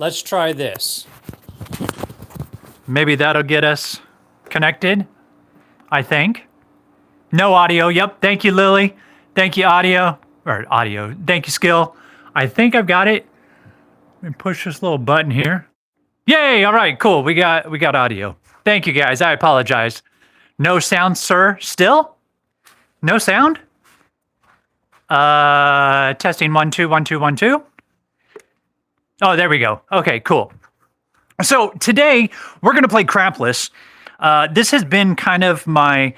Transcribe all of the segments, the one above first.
let's try this. Maybe that'll get us connected, I think. No audio. Yep. Thank you, Lily. Thank you, audio. Thank you, Skill. I think I've got it. Let me push this little button here. Yay! All right, cool. We got audio. Thank you, guys. I apologize. No sound, sir. Still? No sound? Testing 1 2 1 2 1 2. Oh, there we go. Okay, cool. So today we're going to play Crapless. This has been kind of my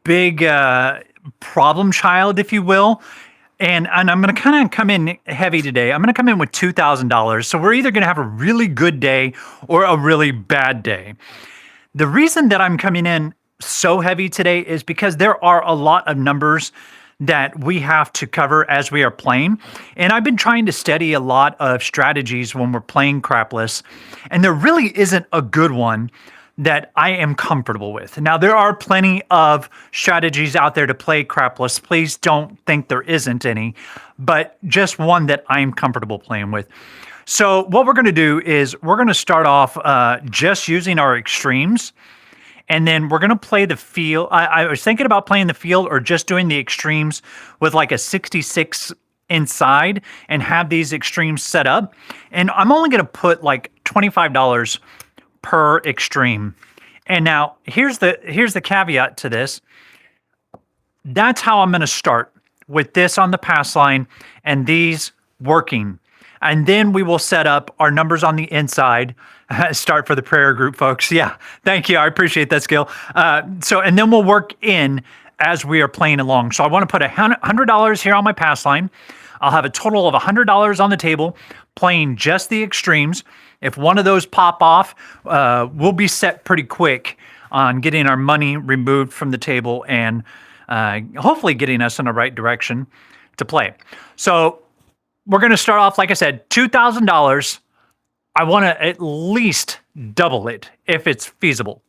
big problem child, if you will. And I'm going to kind of come in heavy today. I'm going to come in with $2,000. So we're either going to have a really good day or a really bad day. The reason that I'm coming in so heavy today is because there are a lot of numbers that we have to cover as we are playing. And I've been trying to study a lot of strategies when we're playing Crapless. And there really isn't a good one that I am comfortable with. Now, there are plenty of strategies out there to play Crapless. Please don't think there isn't any, but just one that I'm comfortable playing with. So what we're going to do is we're going to start off just using our extremes, and then we're going to play the field. I was thinking about playing the field or just doing the extremes with like a 66 inside and have these extremes set up. And I'm only going to put like $25 per extreme. And now here's the caveat to this. That's how I'm going to start, with this on the pass line and these working. And then we will set up our numbers on the inside. Start for the prayer group, folks. Yeah, thank you. I appreciate that, Skill. And then we'll work in as we are playing along. So I want to put $100 here on my pass line. I'll have a total of $100 on the table, playing just the extremes. If one of those pop off, we'll be set pretty quick on getting our money removed from the table and hopefully getting us in the right direction to play. So we're going to start off, like I said, $2,000. I want to at least double it if it's feasible.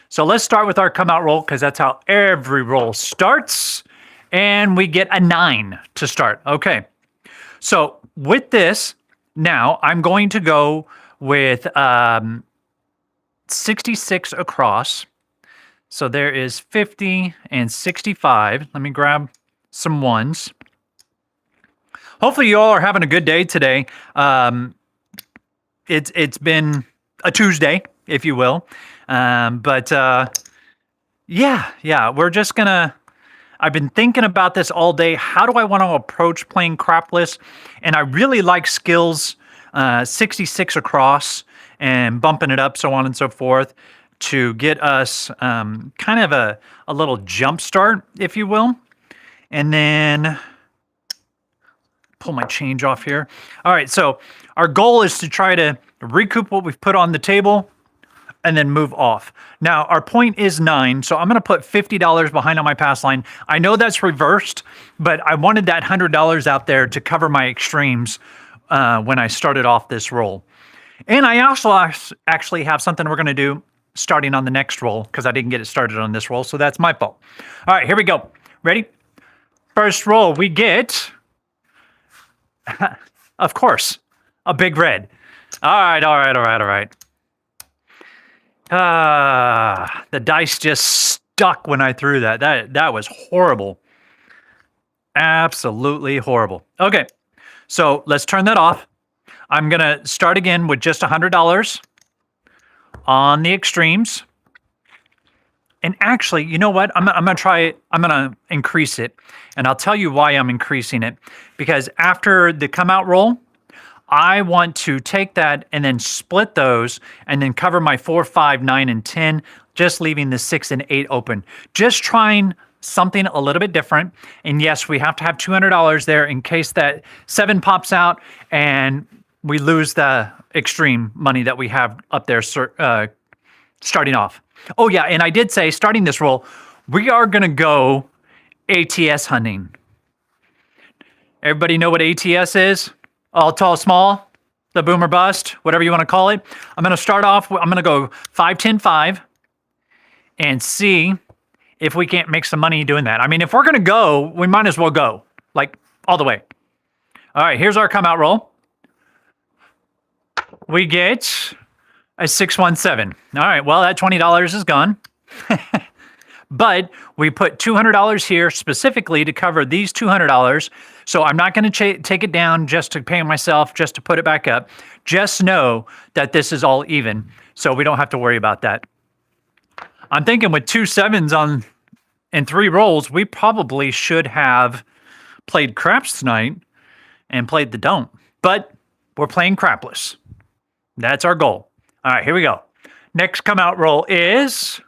So let's start with our come out roll, because that's how every roll starts. And we get a 9 to start. Okay. So with this, now I'm going to go with 66 across. So there is 50 and 65. Let me grab some ones. Hopefully you all are having a good day today. It's been a Tuesday, if you will. Yeah, we're just gonna, I've been thinking about this all day. How do I want to approach playing Crapless? And I really like Skills 66 across and bumping it up, so on and so forth, to get us kind of a little jump start, if you will. And then pull my change off here. All right, so our goal is to try to recoup what we've put on the table and then move off. Now, our point is 9, so I'm going to put $50 behind on my pass line. I know that's reversed, but I wanted that $100 out there to cover my extremes when I started off this roll. And I also actually have something we're going to do starting on the next roll, because I didn't get it started on this roll, so that's my fault. All right, here we go. Ready? First roll, we get, of course, a big red. All right. The dice just stuck when I threw that. That was horrible. Absolutely horrible. Okay, so let's turn that off. I'm going to start again with just $100 on the extremes. And actually, you know what? I'm going to try it. I'm going to increase it. And I'll tell you why I'm increasing it. Because after the come out roll, I want to take that and then split those and then cover my 4, 5, 9, and 10, just leaving the 6 and 8 open. Just trying something a little bit different. And yes, we have to have $200 there in case that 7 pops out and we lose the extreme money that we have up there starting off. Oh yeah, and I did say, starting this roll, we are going to go ATS hunting. Everybody know what ATS is? All tall, small, the boom or bust, whatever you want to call it. I'm going to start off, I'm going to go 5, 10, 5 and see if we can't make some money doing that. I mean, if we're going to go, we might as well go, like all the way. All right, here's our come out roll. we get a 617. All right, well, that $20 is gone. But we put $200 here specifically to cover these $200. So I'm not going to take it down just to pay myself, just to put it back up. Just know that this is all even, so we don't have to worry about that. I'm thinking with 2 sevens on and 3 rolls, we probably should have played craps tonight and played the don't. But we're playing crapless. That's our goal. All right, here we go. Next come out roll is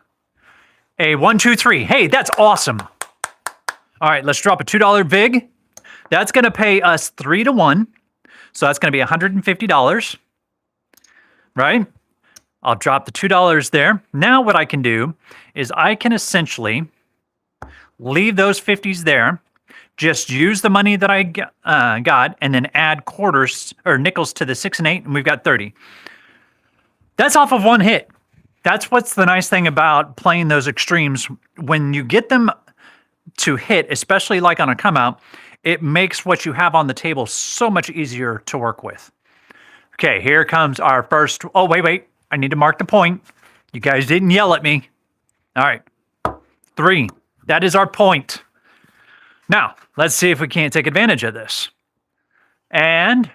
a 1, 2, 3. Hey, that's awesome. All right, let's drop a $2 vig. That's going to pay us 3 to 1. So that's going to be $150, right? I'll drop the $2 there. Now what I can do is I can essentially leave those 50s there, just use the money that I got, and then add quarters or nickels to the 6 and 8, and we've got 30. That's off of one hit. That's what's the nice thing about playing those extremes. When you get them to hit, especially like on a come out, it makes what you have on the table so much easier to work with. Okay, here comes our first. Oh, wait. I need to mark the point. You guys didn't yell at me. All right, 3. That is our point. Now, let's see if we can't take advantage of this. And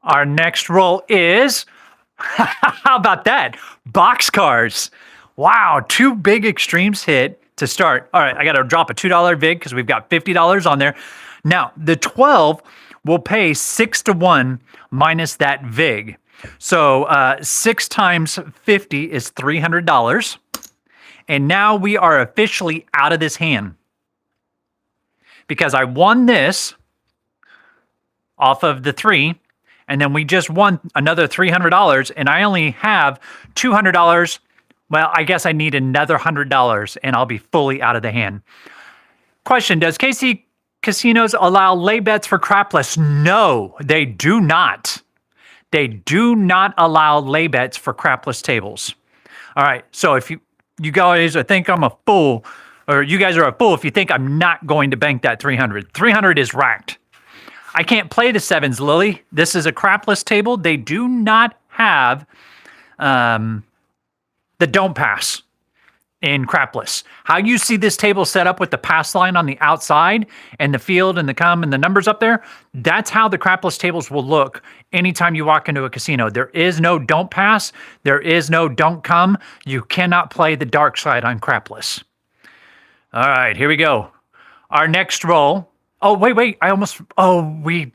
our next roll is, how about that? Boxcars. Wow, 2 big extremes hit to start. All right, I got to drop a $2 vig because we've got $50 on there. Now, the 12 will pay 6 to 1 minus that vig. So 6 times 50 is $300. And now we are officially out of this hand. Because I won this off of the 3, and then we just won another $300, and I only have $200. Well, I guess I need another $100, and I'll be fully out of the hand. Question, does KC Casinos allow lay bets for crapless? No, they do not. They do not allow lay bets for crapless tables. All right, so if you guys think I'm a fool, or you guys are a fool if you think I'm not going to bank that 300. 300 is racked. I can't play the 7s, Lily. This is a crapless table. They do not have the don't pass in crapless. How you see this table set up with the pass line on the outside and the field and the come and the numbers up there, that's how the crapless tables will look anytime you walk into a casino. There is no don't pass. There is no don't come. You cannot play the dark side on crapless. All right, here we go. Our next roll. Oh, wait. We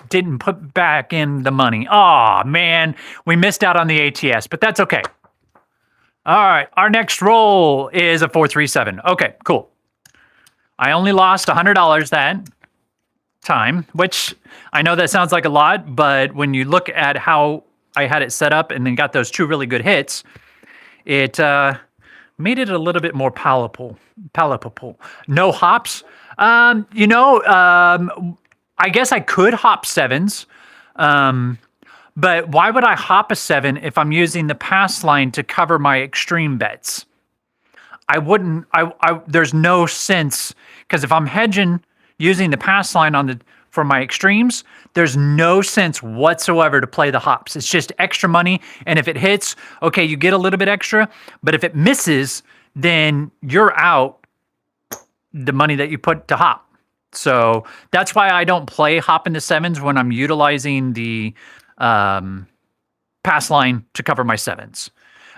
didn't put back in the money. Oh, man. We missed out on the ATS, but that's okay. All right, our next roll is a 437. Okay, cool. I only lost $100 that time, which I know that sounds like a lot, but when you look at how I had it set up and then got those 2 really good hits, it made it a little bit more palatable. No hops. I guess I could hop 7s. But why would I hop a 7 if I'm using the pass line to cover my extreme bets? I wouldn't. There's no sense, because if I'm hedging using the pass line for my extremes, there's no sense whatsoever to play the hops. It's just extra money, and if it hits, okay, you get a little bit extra. But if it misses, then you're out the money that you put to hop. So that's why I don't play hop into 7s when I'm utilizing the pass line to cover my 7s.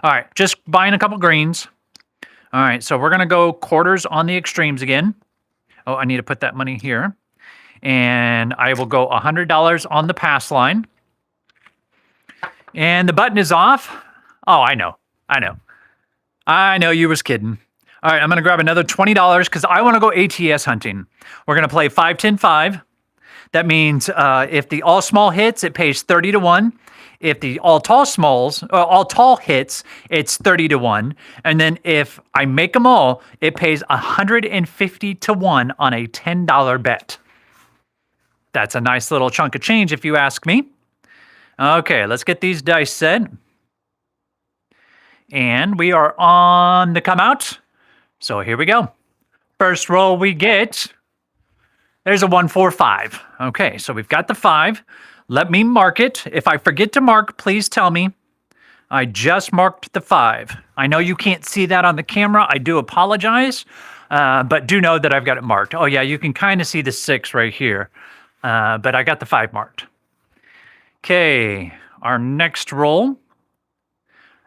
All right, just buying a couple greens. All right, so we're going to go quarters on the extremes again. Oh, I need to put that money here. And I will go $100 on the pass line. And the button is off. Oh, I know you was kidding. All right, I'm going to grab another $20 because I want to go ATS hunting. We're going to play 5, 10, 5. That means if the all small hits, it pays 30 to 1. If the all tall hits, it's 30 to 1. And then if I make them all, it pays 150 to 1 on a $10 bet. That's a nice little chunk of change if you ask me. Okay, let's get these dice set. And we are on the come out. So here we go. First roll we get, there's a 1, 4, 5. Okay, so we've got the 5. Let me mark it. If I forget to mark, please tell me. I just marked the 5. I know you can't see that on the camera. I do apologize, but do know that I've got it marked. Oh yeah, you can kind of see the 6 right here, but I got the 5 marked. Okay, our next roll.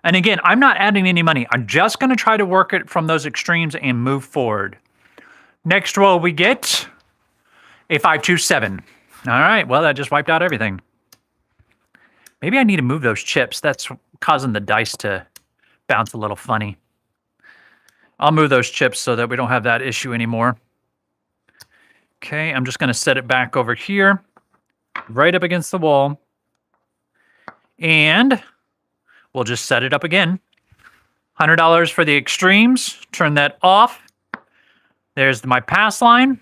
And again, I'm not adding any money. I'm just going to try to work it from those extremes and move forward. Next roll, we get a 527. All right, well, that just wiped out everything. Maybe I need to move those chips. That's causing the dice to bounce a little funny. I'll move those chips so that we don't have that issue anymore. Okay, I'm just going to set it back over here, right up against the wall. And we'll just set it up again. $100 for the extremes. Turn that off. There's my pass line.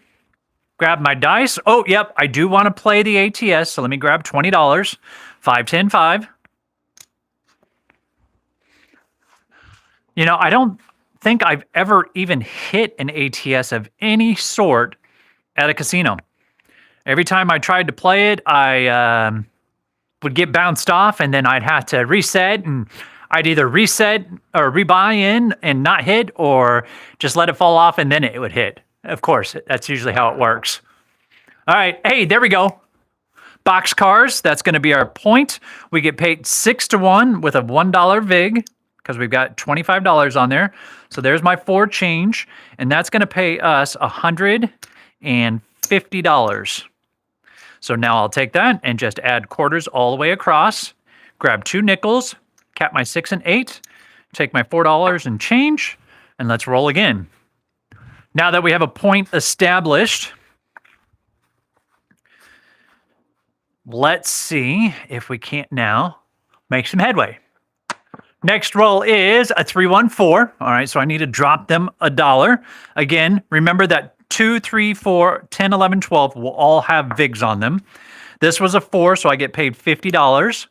Grab my dice. Oh, yep, I do want to play the ATS, so let me grab $20. 5, 10, 5. You know, I don't think I've ever even hit an ATS of any sort at a casino. Every time I tried to play it, I would get bounced off, and then I'd have to reset, and I'd either reset or rebuy in and not hit, or just let it fall off and then it would hit. Of course, that's usually how it works. All right, hey, there we go. Box cars, that's going to be our point. We get paid 6-1 with a $1 VIG because we've got $25 on there. So there's my 4 change, and that's going to pay us $150. So now I'll take that and just add quarters all the way across, grab 2 nickels, cap my 6 and 8, take my $4 and change, and let's roll again. Now that we have a point established, let's see if we can't now make some headway. Next roll is a 3-1-4. All right, so I need to drop them $1. Again, remember that 2, 3, 4, 10, 11, 12 will all have VIGs on them. This was a 4, so I get paid $50.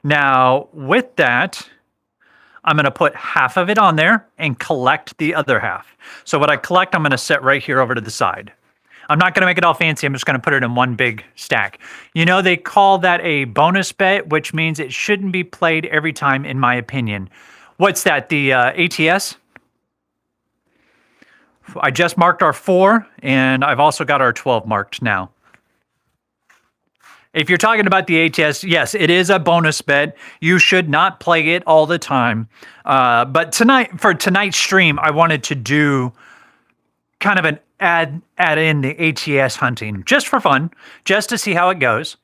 Now, with that, I'm going to put half of it on there and collect the other half. So what I collect, I'm going to set right here over to the side. I'm not going to make it all fancy. I'm just going to put it in one big stack. You know, they call that a bonus bet, which means it shouldn't be played every time, in my opinion. What's that, the ATS? I just marked our 4, and I've also got our 12 marked now. If you're talking about the ATS, yes, it is a bonus bet. You should not play it all the time. But tonight, for tonight's stream, I wanted to do kind of an add in the ATS hunting just for fun, just to see how it goes.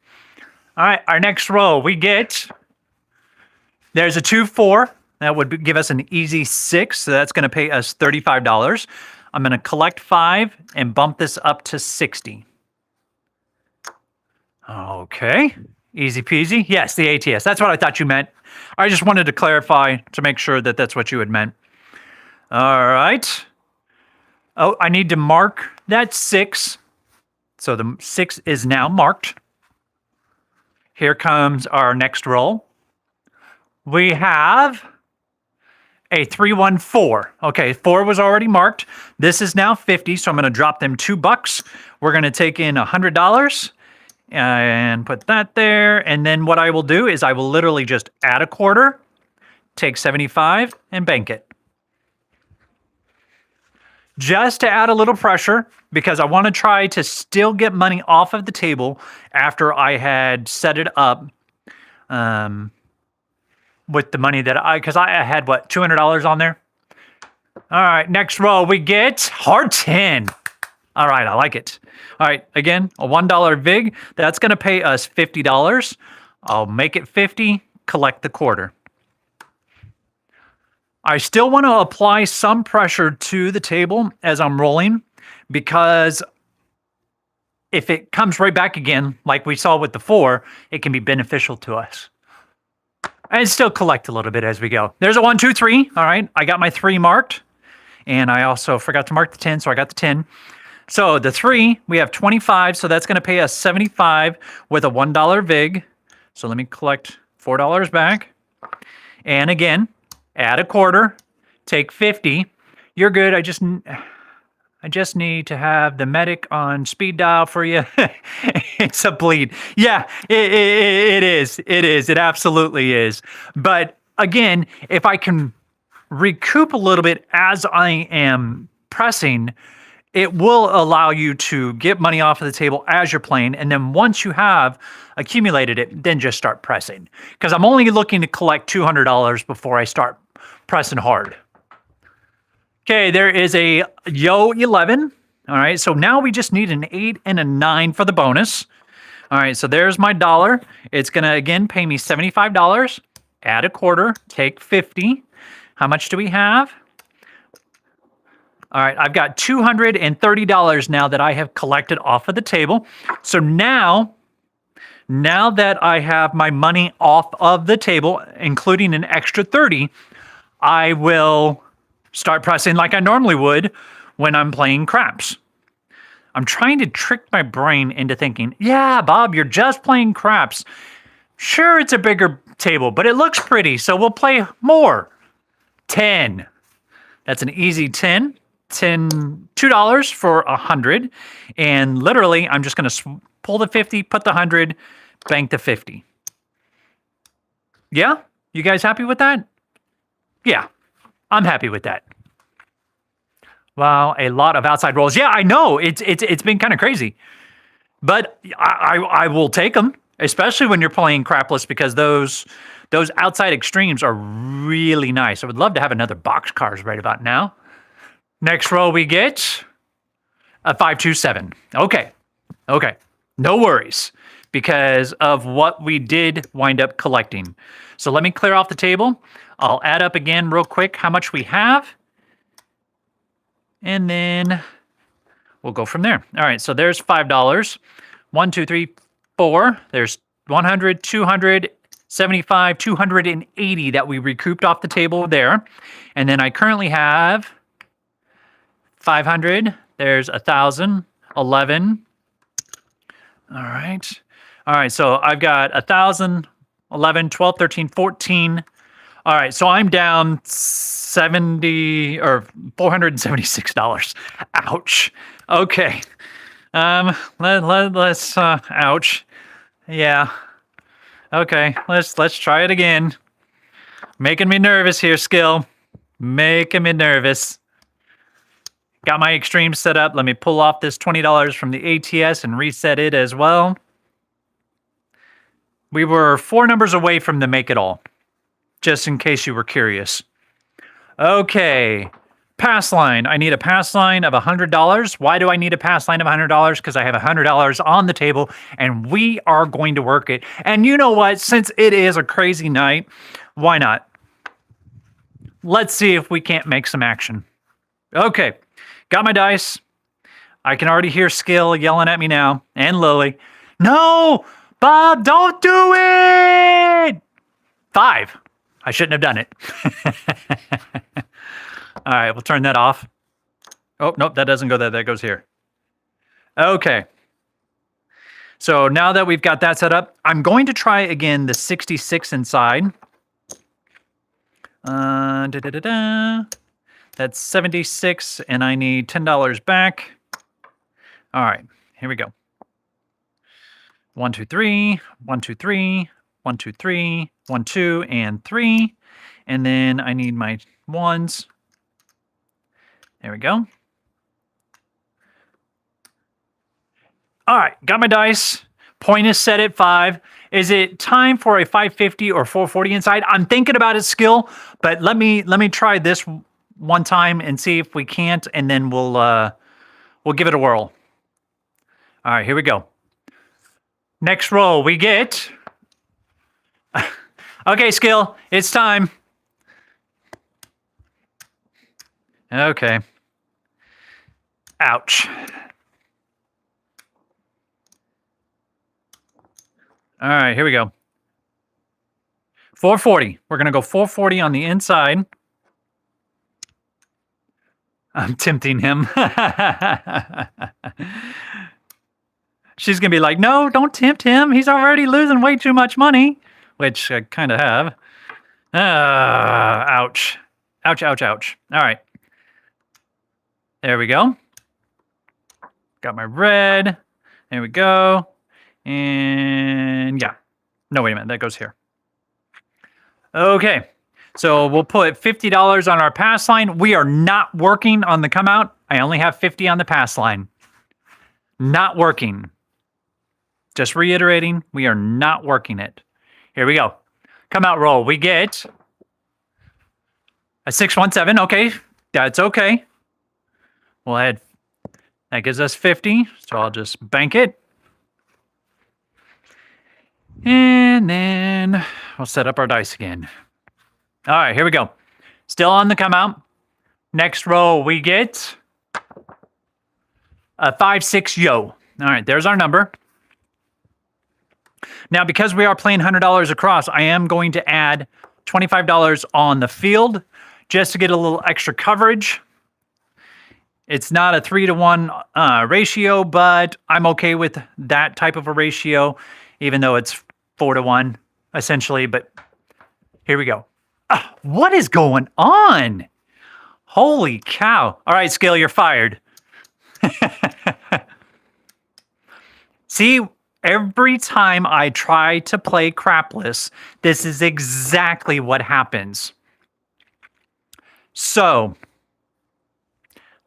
All right, our next roll, we get, there's a 2-4. That would give us an easy 6, so that's going to pay us $35. I'm going to collect 5 and bump this up to 60. Okay, easy peasy. Yes, the ATS. That's what I thought you meant. I just wanted to clarify to make sure that that's what you had meant. All right. Oh, I need to mark that 6. So the 6 is now marked. Here comes our next roll. We have a 3-1-4. Okay, 4 was already marked. This is now 50, so I'm going to drop them $2. We're going to take in $100 and put that there. And then what I will do is I will literally just add a quarter, take 75, and bank it. Just to add a little pressure, because I want to try to still get money off of the table after I had set it up with the money that because I had, what, $200 on there? All right, next row, we get hard 10. All right, I like it. All right, again, a $1 VIG. That's going to pay us $50. I'll make it 50, collect the quarter. I still want to apply some pressure to the table as I'm rolling, because if it comes right back again, like we saw with the 4, it can be beneficial to us. And still collect a little bit as we go. There's a 1, 2, 3. All right, I got my 3 marked. And I also forgot to mark the 10, so I got the 10. So the 3, we have 25, so that's going to pay us 75 with a $1 VIG. So let me collect $4 back. And again, add a quarter, take 50. You're good. I just need to have the medic on speed dial for you. It's a bleed. Yeah, it is. It is. It absolutely is. But again, if I can recoup a little bit as I am pressing, it will allow you to get money off of the table as you're playing. And then once you have accumulated it, then just start pressing. Because I'm only looking to collect $200 before I start pressing hard. Okay, there is a Yo 11. All right, so now we just need an 8 and a 9 for the bonus. All right, so there's my dollar. It's going to, again, pay me $75. Add a quarter, take 50. How much do we have? All right, I've got $230 now that I have collected off of the table. So now that I have my money off of the table, including an extra 30, I will start pressing like I normally would when I'm playing craps. I'm trying to trick my brain into thinking, yeah, Bob, you're just playing craps. Sure, it's a bigger table, but it looks pretty, so we'll play more. 10. That's an easy 10. $2 for 100. And literally, I'm just going to pull the 50, put the 100, bank the 50. Yeah? You guys happy with that? Yeah. I'm happy with that. Wow, a lot of outside rolls. Yeah, I know. It's been kind of crazy. But I will take them, especially when you're playing crapless, because those outside extremes are really nice. I would love to have another boxcars right about now. Next roll we get a 527. Okay. No worries because of what we did wind up collecting. So let me clear off the table. I'll add up again real quick how much we have. And then we'll go from there. All right, so there's $5. 1, 2, 3, 4. There's 100, 200, 75, 280 that we recouped off the table there. And then I currently have 500. There's 1,000, 11. All right, so I've got 1,000, 11, 12, 13, 14. All right, so I'm down $476. Ouch. Okay. Let's ouch. Yeah. Okay, let's try it again. Making me nervous here, Skill. Making me nervous. Got my extreme set up. Let me pull off this $20 from the ATS and reset it as well. We were 4 numbers away from the make it all, just in case you were curious. Okay, pass line. I need a pass line of $100. Why do I need a pass line of $100? Because I have $100 on the table, and we are going to work it. And you know what? Since it is a crazy night, why not? Let's see if we can't make some action. Okay, got my dice. I can already hear Skill yelling at me now, and Lily. No, Bob, don't do it! 5. I shouldn't have done it. All right, we'll turn that off. Oh, nope, that doesn't go there. That goes here. Okay. So now that we've got that set up, I'm going to try again the 66 inside. That's 76, and I need $10 back. All right, here we go. 1, 2, 3, 1, 2, 3, 1, 2, 3, 1, 2, and 3. And then I need my ones. There we go. All right, got my dice. Point is set at 5. Is it time for a 550 or 440 inside? I'm thinking about it, Skill, but let me try this one time and see if we can't, and then we'll give it a whirl. All right, here we go. Next roll, we get... Okay, Skill, it's time. Okay. Ouch. All right, here we go. 440. We're going to go 440 on the inside. I'm tempting him. She's going to be like, no, don't tempt him. He's already losing way too much money, which I kind of have. Ouch. Ouch, ouch, ouch. All right. There we go. Got my red. There we go. And yeah. No, wait a minute. That goes here. Okay. So we'll put $50 on our pass line. We are not working on the come out. I only have 50 on the pass line. Not working. Just reiterating, we are not working it. Here we go. Come out roll. We get a 617. Okay. That's okay. We'll add, that gives us 50. So I'll just bank it. And then we'll set up our dice again. All right, here we go. Still on the come out. Next roll, we get a 5-6 yo. All right, there's our number. Now, because we are playing $100 across, I am going to add $25 on the field just to get a little extra coverage. It's not a 3-to-1 ratio, but I'm okay with that type of a ratio, even though it's 4-to-1 essentially. But here we go. What is going on? Holy cow. All right, Scale, you're fired. See, every time I try to play crapless, this is exactly what happens. So,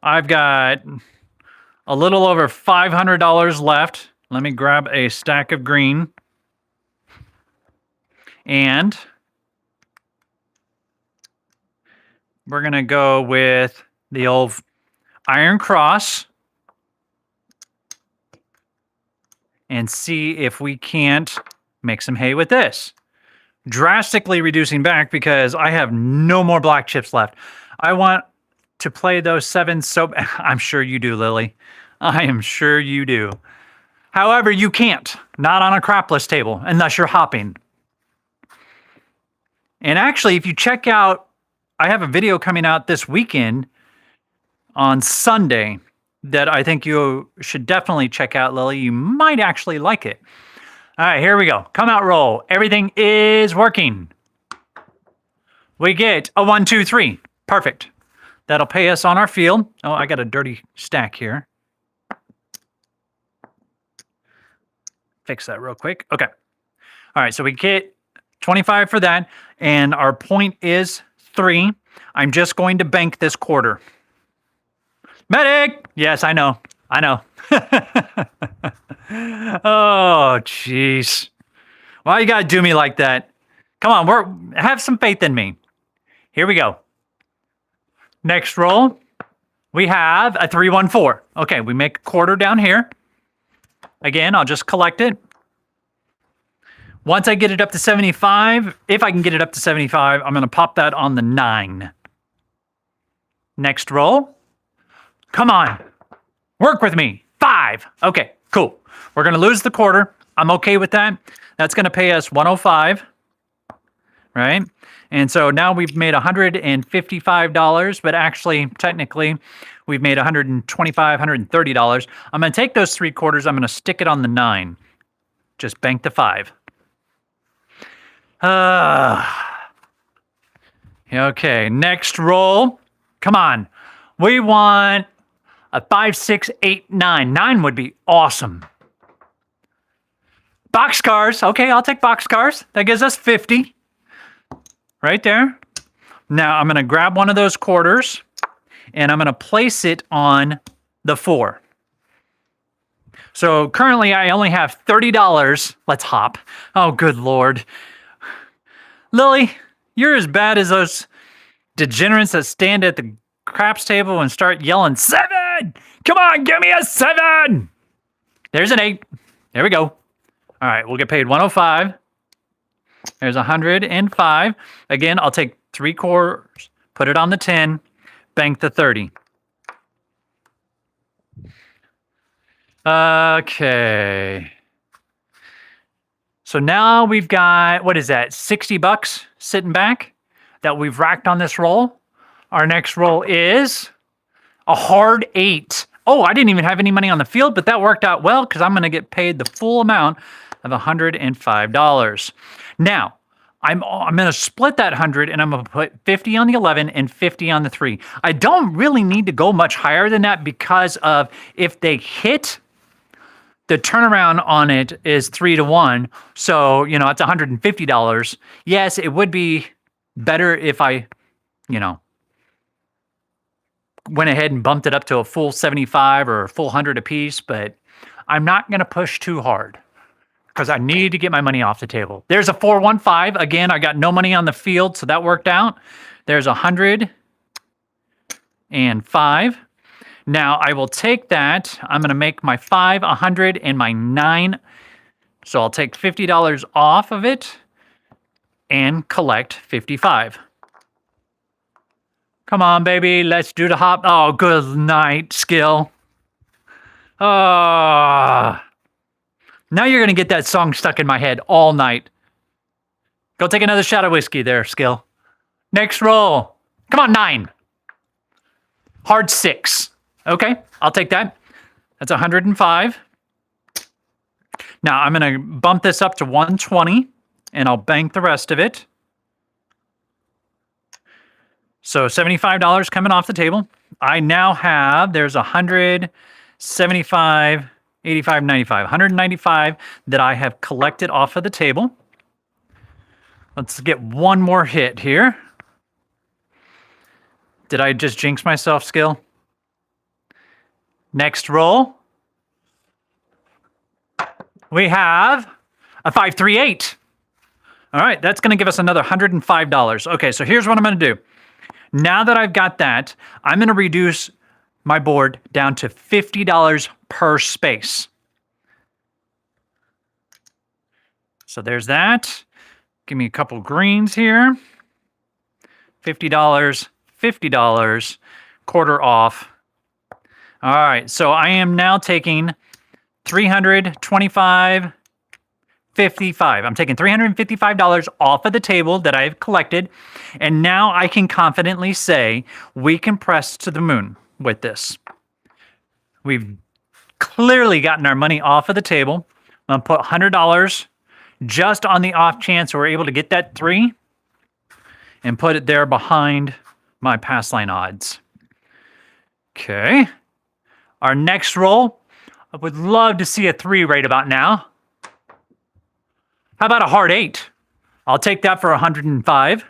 I've got a little over $500 left. Let me grab a stack of green. And we're going to go with the old Iron Cross and see if we can't make some hay with this. Drastically reducing back because I have no more black chips left. I want to play those 7 so I'm sure you do, Lily. I am sure you do. However, you can't. Not on a crapless table unless you're hopping. And actually, if you check out, I have a video coming out this weekend on Sunday that I think you should definitely check out, Lily. You might actually like it. All right, here we go. Come out roll. Everything is working. We get a 1, 2, 3. Perfect. That'll pay us on our field. Oh, I got a dirty stack here. Fix that real quick. Okay. All right, so we get 25 for that, and our point is 3. I'm just going to bank this quarter. Medic! Yes, I know. I know. Oh, jeez. Why you gotta do me like that? Come on, have some faith in me. Here we go. Next roll, we have a 3, 1, 4. Okay, we make a quarter down here. Again, I'll just collect it. Once I get it up to 75, if I can get it up to 75, I'm going to pop that on the 9. Next roll. Come on. Work with me. 5. Okay, cool. We're going to lose the quarter. I'm okay with that. That's going to pay us 105, right? And so now we've made $155, but actually, technically, we've made $125, $130. I'm going to take those 3 quarters. I'm going to stick it on the 9. Just bank the 5. Okay, next roll. Come on. We want a 5, 6, 8, 9. 9 would be awesome. Boxcars. Okay, I'll take boxcars. That gives us 50. Right there. Now I'm going to grab one of those quarters and I'm going to place it on the 4. So currently I only have $30. Let's hop. Oh, good Lord. Lily, you're as bad as those degenerates that stand at the craps table and start yelling, 7! Come on, give me a 7! There's an 8. There we go. All right, we'll get paid 105. There's 105. Again, I'll take 3 quarters, put it on the 10, bank the 30. Okay. So now we've got, what is that, $60 sitting back that we've racked on this roll. Our next roll is a hard 8. Oh, I didn't even have any money on the field, but that worked out well because I'm going to get paid the full amount of $105. Now, I'm going to split that 100 and I'm going to put 50 on the 11 and 50 on the 3. I don't really need to go much higher than that because of if they hit, the turnaround on it is 3 to 1. So, you know, it's $150. Yes, it would be better if I, you know, went ahead and bumped it up to a full 75 or a full 100 apiece, but I'm not going to push too hard because I need to get my money off the table. There's a 415. Again, I got no money on the field, so that worked out. There's 105. Now I will take that. I'm going to make my 5 100 and my 9. So I'll take $50 off of it and collect 55. Come on, baby. Let's do the hop. Oh, good night, skill. Now you're going to get that song stuck in my head all night. Go take another shot of whiskey there, skill. Next roll. Come on, 9. Hard 6. Okay, I'll take that. That's 105. Now I'm going to bump this up to 120, and I'll bank the rest of it. So $75 coming off the table. I now have, there's 175, 85, 95, 195 that I have collected off of the table. Let's get one more hit here. Did I just jinx myself, skill? Next roll. We have a 538. All right, that's going to give us another $105. Okay, so here's what I'm going to do. Now that I've got that, I'm going to reduce my board down to $50 per space. So there's that. Give me a couple greens here. $50, $50, quarter off. All right, so I am now taking 325, 55. I'm taking $355 off of the table that I've collected, and now I can confidently say we can press to the moon with this. We've clearly gotten our money off of the table. I'm going to put $100 just on the off chance we're able to get that 3 and put it there behind my pass line odds. Okay. Our next roll, I would love to see a 3 right about now. How about a hard 8? I'll take that for 105.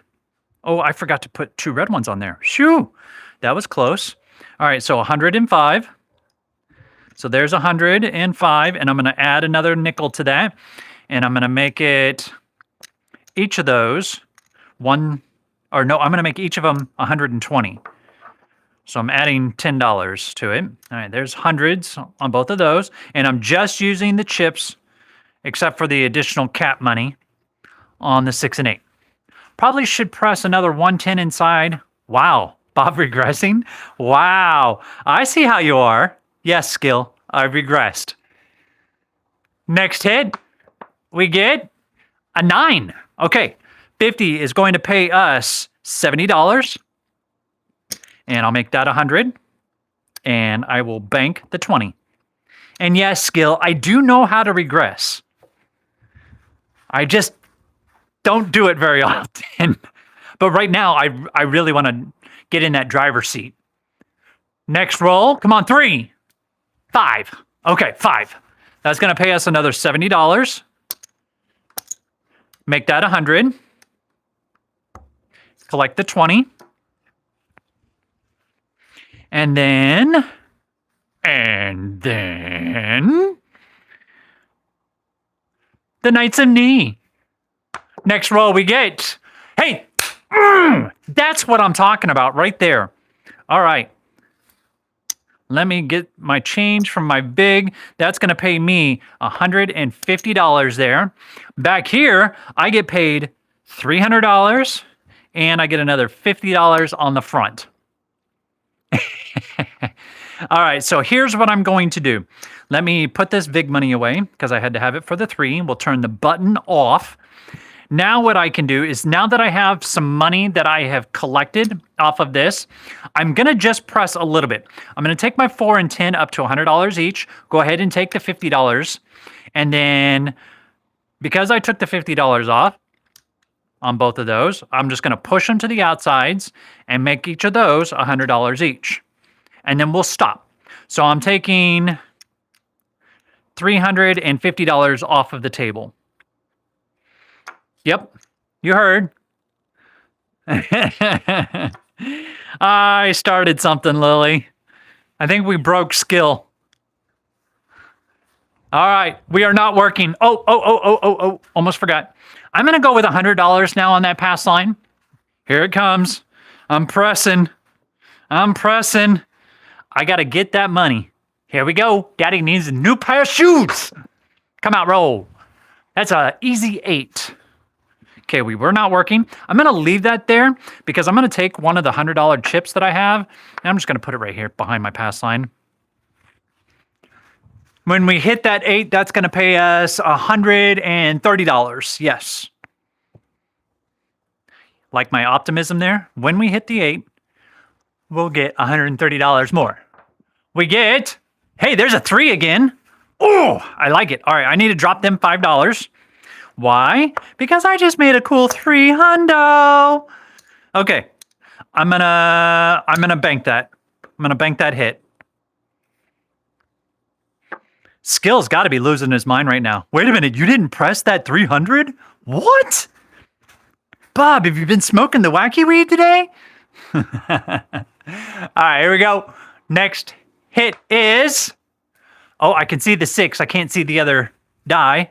Oh, I forgot to put 2 red ones on there. Shoo, that was close. All right, so 105. So there's 105, and I'm going to add another nickel to that, and I'm going to make it each of those I'm going to make each of them 120. So I'm adding $10 to it. All right, there's hundreds on both of those, and I'm just using the chips except for the additional cap money on the 6 and 8. Probably should press another 110 inside. Wow, Bob regressing? Wow, I see how you are. Yes, skill, I've regressed. Next hit, we get a 9. Okay, 50 is going to pay us $70. And I'll make that 100. And I will bank the 20. And yes, skill, I do know how to regress. I just don't do it very often. But right now, I really want to get in that driver's seat. Next roll. Come on, 3. 5. Okay, 5. That's going to pay us another $70. Make that 100. Collect the 20. And then the Knights of Knee. Next roll we get, hey, that's what I'm talking about right there. All right. Let me get my change from my big. That's going to pay me $150 there. Back here, I get paid $300 and I get another $50 on the front. All right, so here's what I'm going to do. Let me put this VIG money away because I had to have it for the 3. We'll turn the button off. Now what I can do is, now that I have some money that I have collected off of this, I'm going to just press a little bit. I'm going to take my 4 and 10 up to $100 each. Go ahead and take the $50. And then because I took the $50 off, on both of those. I'm just going to push them to the outsides and make each of those $100 each. And then we'll stop. So I'm taking $350 off of the table. Yep, you heard. I started something, Lily. I think we broke skill. All right, we are not working. Oh, almost forgot. I'm going to go with $100 now on that pass line. Here it comes. I'm pressing. I got to get that money. Here we go. Daddy needs a new pair of shoes. Come out, roll. That's an easy 8. Okay, we were not working. I'm going to leave that there because I'm going to take one of the $100 chips that I have, and I'm just going to put it right here behind my pass line. When we hit that 8, that's going to pay us $130. Yes. Like my optimism there. When we hit the 8, we'll get $130 more. We get, hey, there's a 3 again. Oh, I like it. All right, I need to drop them $5. Why? Because I just made a cool 3 hundo. Okay, I'm gonna bank that. I'm gonna bank that hit. Skill's got to be losing his mind right now. Wait a minute, you didn't press that 300? What? Bob, have you been smoking the wacky weed today? All right, here we go. Next hit is, oh, I can see the 6. I can't see the other die.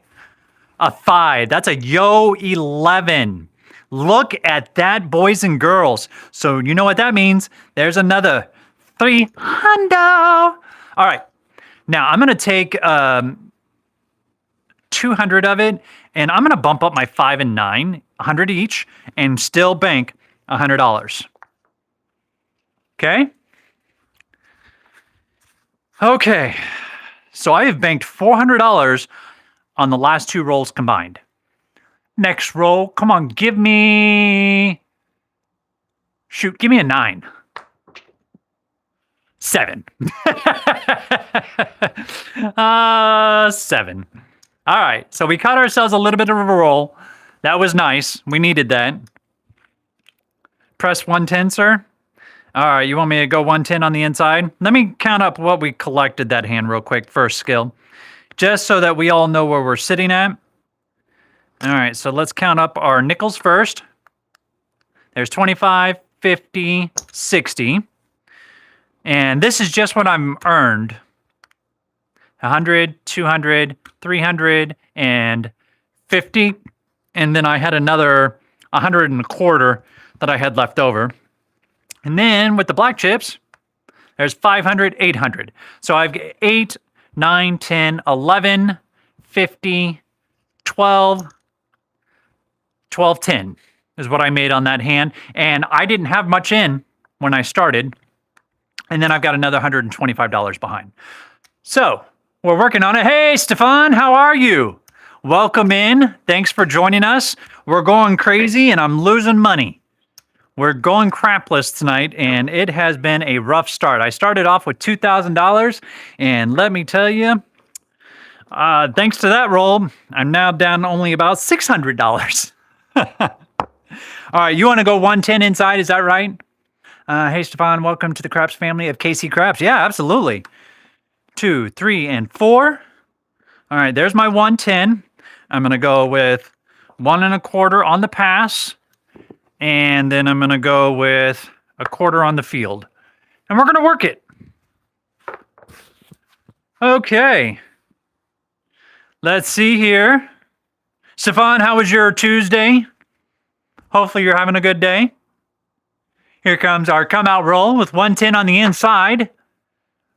A 5. That's a yo 11. Look at that, boys and girls. So you know what that means. There's another 3 hundo. All right. Now I'm going to take 200 of it, and I'm going to bump up my 5 and 9, 100 each, and still bank $100. Okay? Okay. So I have banked $400 on the last 2 rolls combined. Next roll, come on, give me... Shoot, give me a 9. 7. 7. All right, so we caught ourselves a little bit of a roll. That was nice. We needed that. Press 110, sir. All right, you want me to go 110 on the inside? Let me count up what we collected that hand real quick, first skill. Just so that we all know where we're sitting at. All right, so let's count up our nickels first. There's 25, 50, 60. And this is just what I'm earned. 100, 200, 300, and 50. And then I had another 100 and a quarter that I had left over. And then with the black chips, there's 500, 800. So I've got 8, 9, 10, 11, 50, 12, 12, 10 is what I made on that hand. And I didn't have much in when I started. And then I've got another $125 behind. So we're working on it. Hey, Stefan, how are you? Welcome in. Thanks for joining us. We're going crazy and I'm losing money. We're going crapless tonight, and it has been a rough start. I started off with $2,000, and let me tell you, thanks to that roll, I'm now down only about $600. All right, you want to go 110 inside, is that right? Hey, Stefan, welcome to the Craps family of KC Craps. Yeah, absolutely. 2, 3, and 4. All right, there's my 110. I'm going to go with 1 1/4 on the pass. And then I'm going to go with a quarter on the field. And we're going to work it. Okay. Let's see here. Stefan, how was your Tuesday? Hopefully you're having a good day. Here comes our come out roll with 110 on the inside.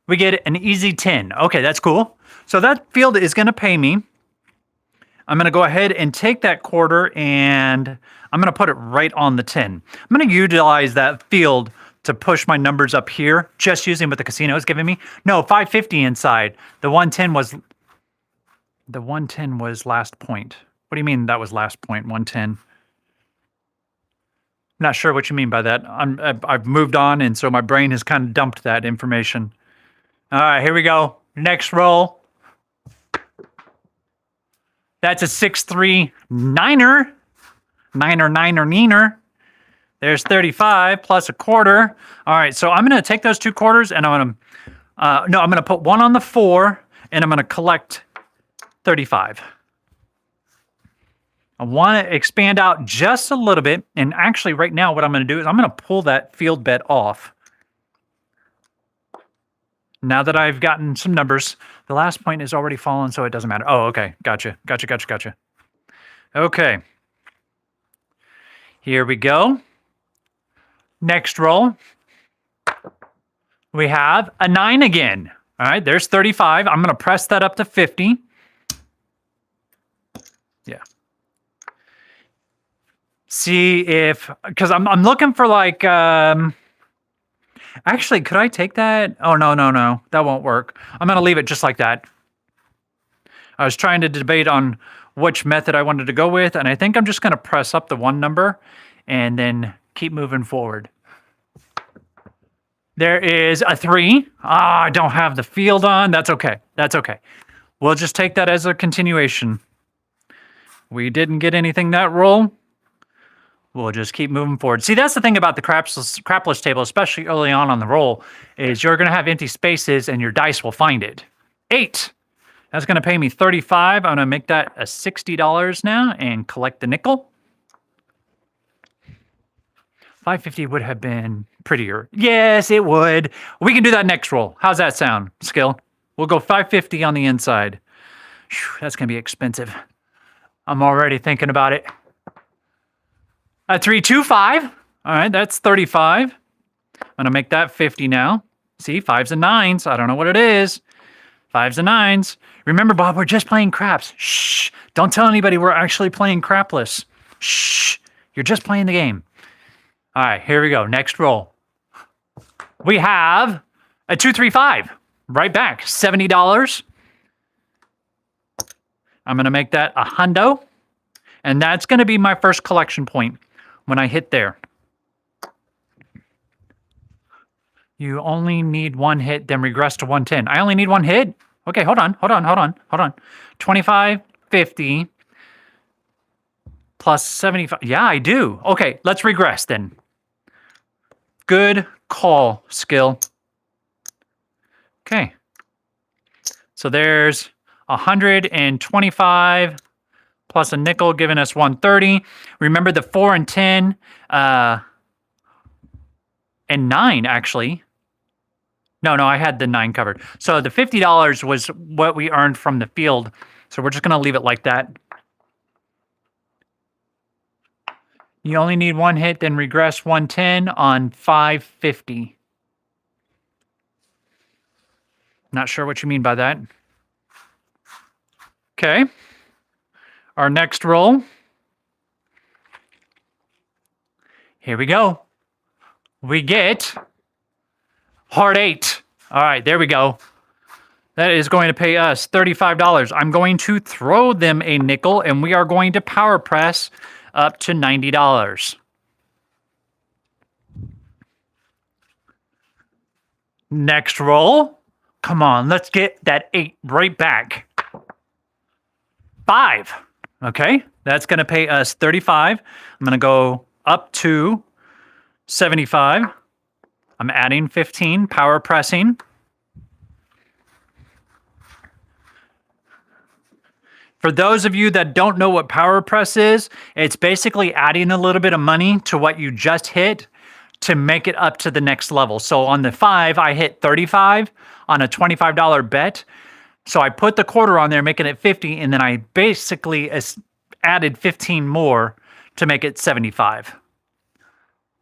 We get an easy 10. Okay, that's cool. So that field is going to pay me. I'm going to go ahead and take that quarter and I'm going to put it right on the 10. I'm going to utilize that field to push my numbers up here, just using what the casino is giving me. No, 550 inside. The 110 was last point. What do you mean that was last point, 110? Not sure what you mean by that. I've moved on, and so my brain has kind of dumped that information. All right, here we go. Next roll. That's a 6-3 9er. Niner, niner, neener. There's 35 plus a quarter. All right, so I'm going to take those 2 quarters and I'm going to put 1 on the 4 and I'm going to collect 35. I want to expand out just a little bit. And actually right now what I'm going to do is I'm going to pull that field bet off. Now that I've gotten some numbers, the last point is already fallen, so it doesn't matter. Oh, okay. Gotcha. Okay. Here we go. Next roll. We have a 9 again. All right, there's 35. I'm going to press that up to 50. Yeah. See if, because I'm looking for like, actually, could I take that? Oh, no. That won't work. I'm going to leave it just like that. I was trying to debate on which method I wanted to go with, and I think I'm just going to press up the 1 number and then keep moving forward. There is a 3. I don't have the field on. That's okay. We'll just take that as a continuation. We didn't get anything that roll. We'll just keep moving forward. See, that's the thing about the crapless table, especially early on the roll, is you're going to have empty spaces and your dice will find it. 8. That's going to pay me 35. I'm going to make that a $60 now and collect the nickel. 550 would have been prettier. Yes, it would. We can do that next roll. How's that sound, Skill? We'll go 550 on the inside. Whew, that's going to be expensive. I'm already thinking about it. A 325. All right, that's 35. I'm going to make that 50 now. See, 5s and 9s. I don't know what it is. 5s and 9s. Remember, Bob, we're just playing craps. Shh. Don't tell anybody we're actually playing crapless. Shh. You're just playing the game. All right, here we go. Next roll. We have a 235. Right back. $70. I'm going to make that a hundo. And that's going to be my first collection point when I hit there. You only need 1 hit, then regress to 110. I only need 1 hit? Okay, hold on. 25, 50, plus 75. Yeah, I do. Okay, let's regress then. Good call, Skill. Okay. So there's 125 plus a nickel giving us 130. Remember the 4 and 10 and 9 actually. No, I had the 9 covered. So the $50 was what we earned from the field. So we're just going to leave it like that. You only need 1 hit, then regress 110 on 550. Not sure what you mean by that. Okay. Our next roll. Here we go. We get hard 8. All right, there we go. That is going to pay us $35. I'm going to throw them a nickel, and we are going to power press up to $90. Next roll. Come on, let's get that 8 right back. 5. Okay, that's going to pay us $35. I'm going to go up to 75. I'm adding 15, power pressing. For those of you that don't know what power press is, it's basically adding a little bit of money to what you just hit to make it up to the next level. So on the 5, I hit 35 on a $25 bet. So I put the quarter on there, making it 50, and then I basically added 15 more to make it 75.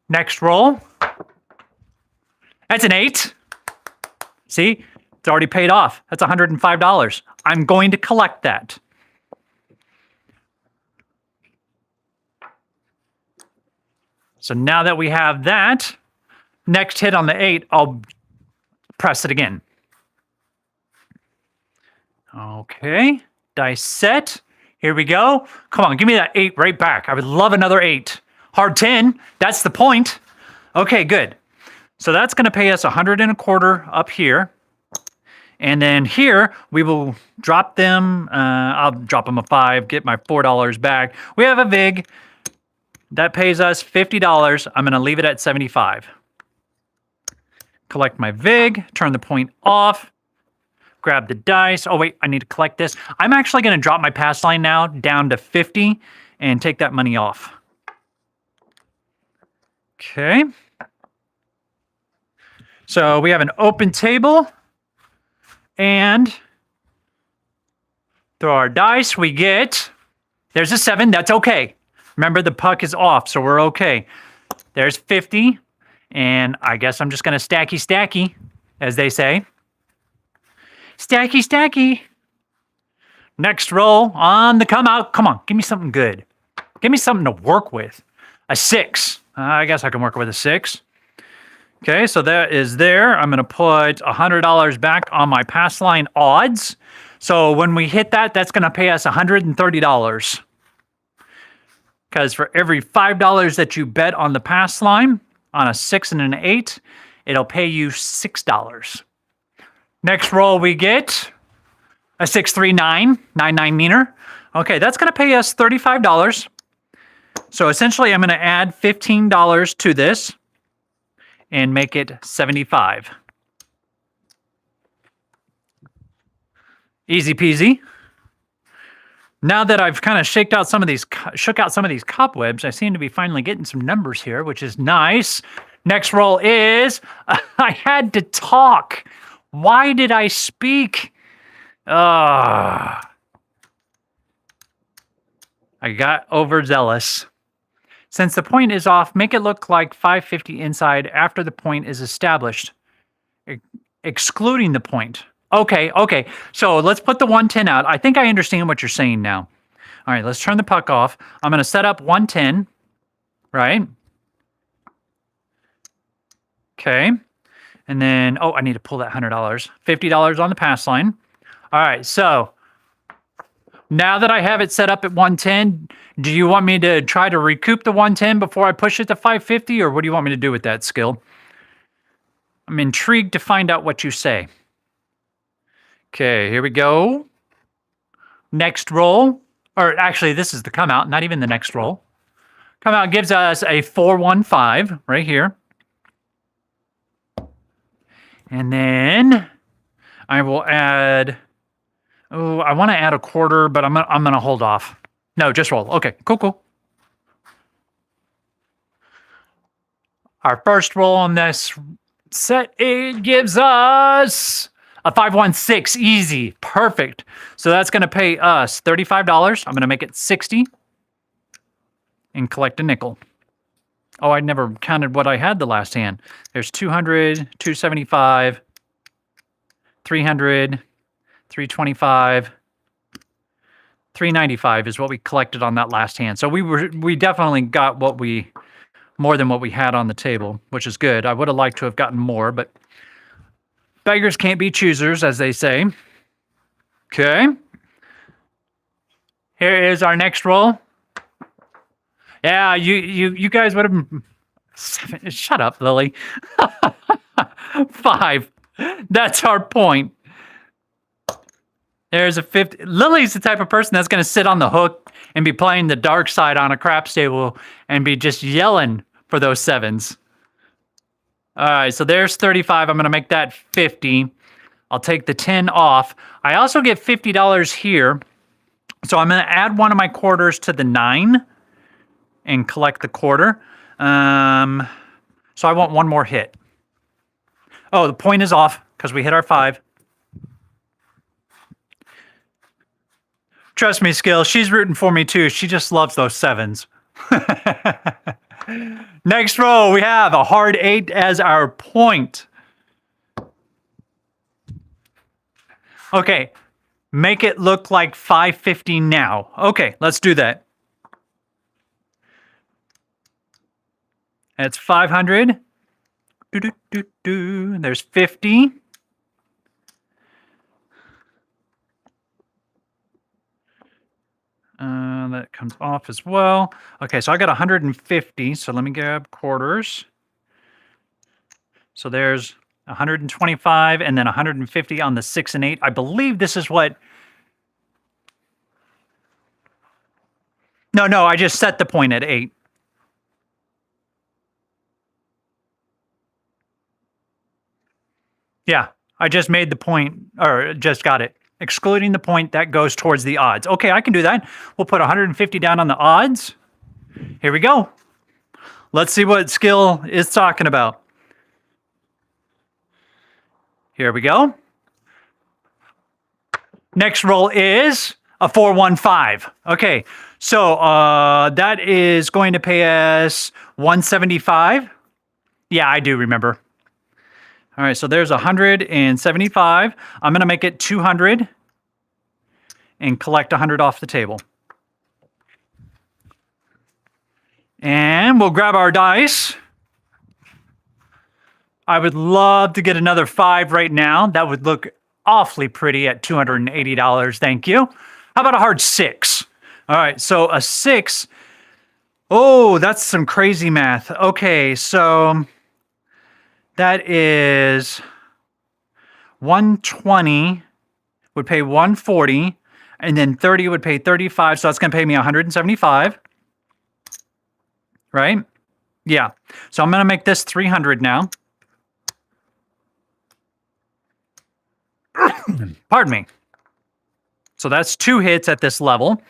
Next roll. That's an 8. See, it's already paid off. That's $105. I'm going to collect that. So now that we have that, next hit on the 8, I'll press it again. Okay, dice set. Here we go. Come on, give me that 8 right back. I would love another 8. Hard 10, that's the point. Okay, good. So that's going to pay us 125 up here. And then here, we will drop them. I'll drop them a 5, get my $4 back. We have a VIG. That pays us $50. I'm going to leave it at 75. Collect my VIG, turn the point off, grab the dice. Oh, wait, I need to collect this. I'm actually going to drop my pass line now down to 50 and take that money off. Okay. So we have an open table. And throw our dice. We get, there's a 7. That's okay. Remember, the puck is off, so we're okay. There's 50. And I guess I'm just going to stacky, as they say. Stacky. Next roll on the come out. Come on, give me something good. Give me something to work with. A 6. I guess I can work with a 6. Okay, so that is there. I'm going to put $100 back on my pass line odds. So when we hit that, that's going to pay us $130. Because for every $5 that you bet on the pass line, on a 6 and an 8, it'll pay you $6. Next roll we get a 639, 99 meter. Okay, that's going to pay us $35. So essentially, I'm going to add $15 to this and make it 75. Easy peasy. Now that I've kind of shook out some of these cobwebs, I seem to be finally getting some numbers here, which is nice. Next roll is I had to talk. Why did I speak? I got overzealous. Since the point is off, make it look like 550 inside after the point is established, excluding the point. Okay. So let's put the 110 out. I think I understand what you're saying now. All right, let's turn the puck off. I'm going to set up 110, right? Okay. And then, I need to pull that $100. $50 on the pass line. All right, so now that I have it set up at 110, do you want me to try to recoup the 110 before I push it to 550, or what do you want me to do with that skill? I'm intrigued to find out what you say. Okay, here we go. Next roll, or actually this is the come out, not even the next roll. Come out gives us a 415 right here. And then I will add, I want to add a quarter, but I'm gonna hold off. No, just roll. Okay, cool. Our first roll on this set, it gives us a 516, easy, perfect. So that's going to pay us $35. I'm going to make it 60 and collect a nickel. Oh, I never counted what I had the last hand. There's 200, 275, 300, 325, 395 is what we collected on that last hand. So we definitely got more than what we had on the table, which is good. I would have liked to have gotten more, but beggars can't be choosers, as they say. Okay. Here is our next roll. Yeah, you guys would have... 7. Shut up, Lily. 5. That's our point. There's a 50. Lily's the type of person that's going to sit on the hook and be playing the dark side on a craps table and be just yelling for those 7s. All right, so there's 35. I'm going to make that 50. I'll take the 10 off. I also get $50 here. So I'm going to add one of my quarters to the 9 and collect the quarter. So I want one more hit. Oh, the point is off because we hit our 5. Trust me, Skill, she's rooting for me too. She just loves those 7s. Next row, we have a hard 8 as our point. Okay, make it look like 550 now. Okay, let's do that. That's 500. There's 50. That comes off as well. Okay, so I got 150. So let me grab quarters. So there's 125 and then 150 on the 6 and 8. I believe this is what... No, I just set the point at 8. Yeah, I just made the point, or just got it. Excluding the point that goes towards the odds. Okay, I can do that. We'll put 150 down on the odds. Here we go. Let's see what skill is talking about. Here we go. Next roll is a 415. Okay, so that is going to pay us 175. Yeah, I do remember. All right, so there's 175. I'm going to make it 200 and collect 100 off the table. And we'll grab our dice. I would love to get another 5 right now. That would look awfully pretty at $280. Thank you. How about a hard 6? All right, so a 6. Oh, that's some crazy math. Okay, so that is 120 would pay 140, and then 30 would pay 35, so that's going to pay me 175. Right? Yeah. So I'm going to make this 300 now. Pardon me. So that's 2 hits at this level.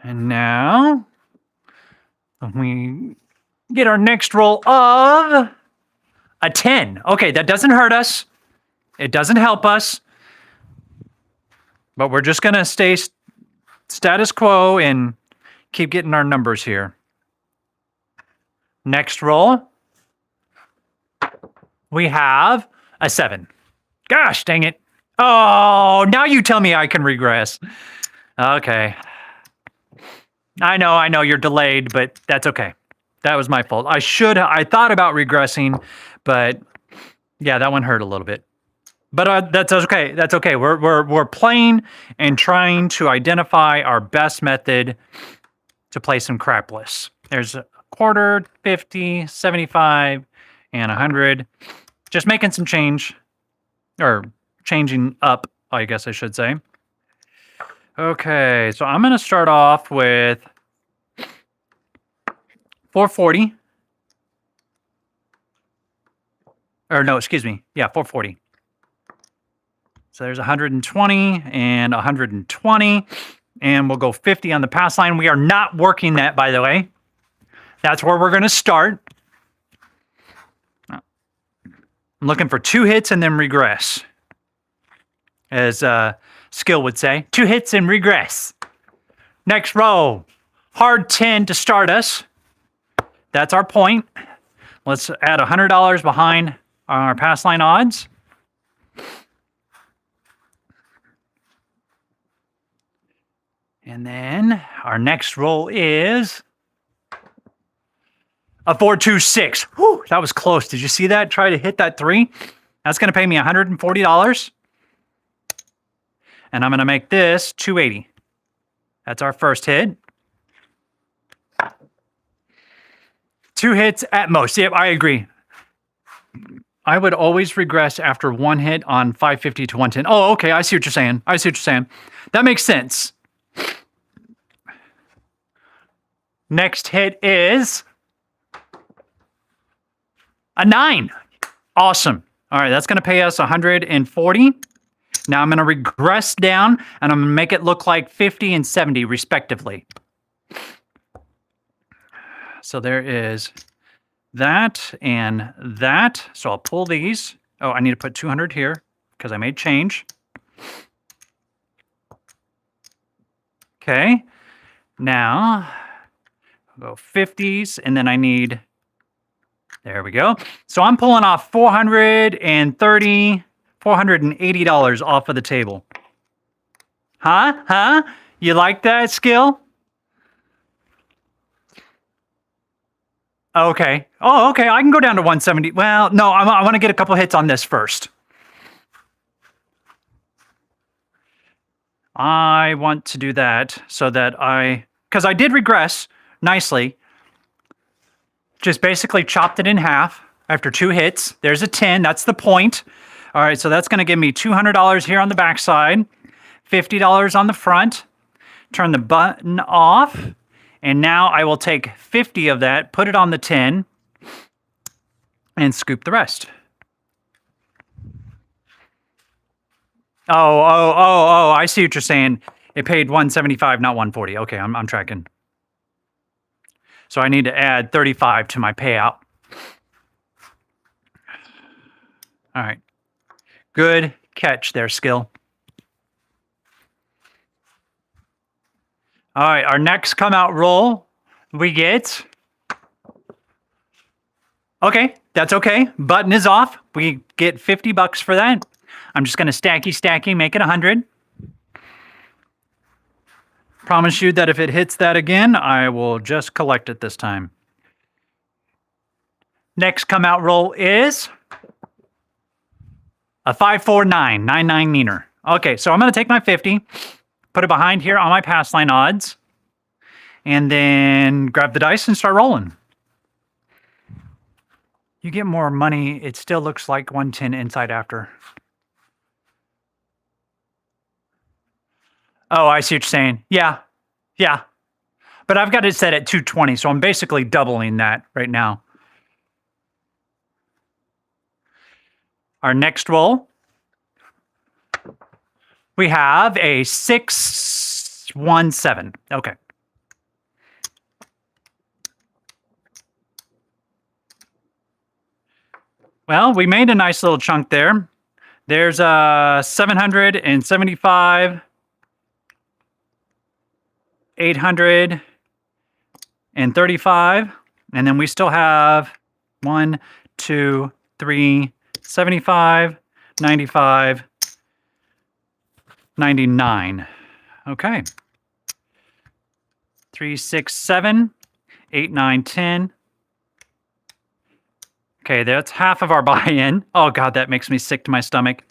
And now we get our next roll of a 10. Okay, that doesn't hurt us. It doesn't help us. But we're just going to stay status quo and keep getting our numbers here. Next roll. We have a 7. Gosh, dang it. Oh, now you tell me I can regress. Okay. I know, you're delayed, but that's okay. That was my fault. I thought about regressing, but yeah, that one hurt a little bit. But that's okay. That's okay. We're playing and trying to identify our best method to play some crapless. There's a quarter, 50, 75, and 100. Just making some change, or changing up, I guess I should say. Okay, so I'm going to start off with 440. Or no, excuse me. Yeah, 440. So there's 120 and 120. And we'll go 50 on the pass line. We are not working that, by the way. That's where we're going to start. I'm looking for 2 hits and then regress. As Skill would say. 2 hits and regress. Next row. Hard 10 to start us. That's our point. Let's add $100 behind our pass line odds. And then our next roll is a 426. Whew, that was close. Did you see that? Try to hit that 3. That's going to pay me $140. And I'm going to make this 280. That's our first hit. 2 hits at most. Yep, I agree. I would always regress after 1 hit on 550 to 110. Oh, okay. I see what you're saying. That makes sense. Next hit is a 9. Awesome. All right, that's going to pay us 140. Now I'm going to regress down, and I'm going to make it look like 50 and 70, respectively. So there is that and that. So I'll pull these. Oh, I need to put 200 here because I made change. Okay. Now, I'll go 50s, and then I need... There we go. So I'm pulling off $480 off of the table. Huh? You like that, Skill? Okay. Oh, okay. I can go down to 170. Well, no, I want to get a couple hits on this first. I want to do that so that because I did regress nicely. Just basically chopped it in half after 2 hits. There's a 10. That's the point. All right, so that's going to give me $200 here on the backside, $50 on the front. Turn the button off, and now I will take 50 of that, put it on the 10, and scoop the rest. Oh, I see what you're saying. It paid 175, not 140. Okay, I'm tracking. So I need to add 35 to my payout. All right. Good catch there, Skill. All right, our next come out roll, we get... Okay, that's okay. Button is off. We get 50 bucks for that. I'm just going to stacky, make it 100. Promise you that if it hits that again, I will just collect it this time. Next come out roll is a 549, 99 meter. Okay, so I'm going to take my 50, put it behind here on my pass line odds, and then grab the dice and start rolling. You get more money. It still looks like 110 inside after. Oh, I see what you're saying. Yeah. But I've got it set at 220, so I'm basically doubling that right now. Our next roll, we have a 617. Okay. Well, we made a nice little chunk there. There's a 775, 835, and then we still have 1, 2, 3, 75, 95, 99. Okay. 3, 6, 7, 8, 9, 10. Okay, that's half of our buy-in. Oh, God, that makes me sick to my stomach.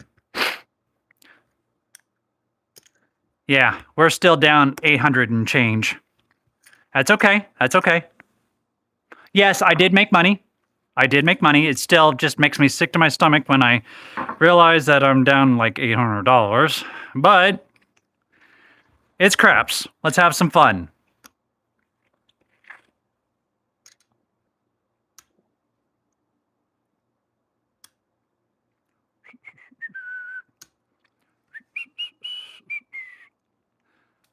Yeah, we're still down 800 and change. That's okay. That's okay. Yes, I did make money. It still just makes me sick to my stomach when I realize that I'm down like $800. But it's craps. Let's have some fun.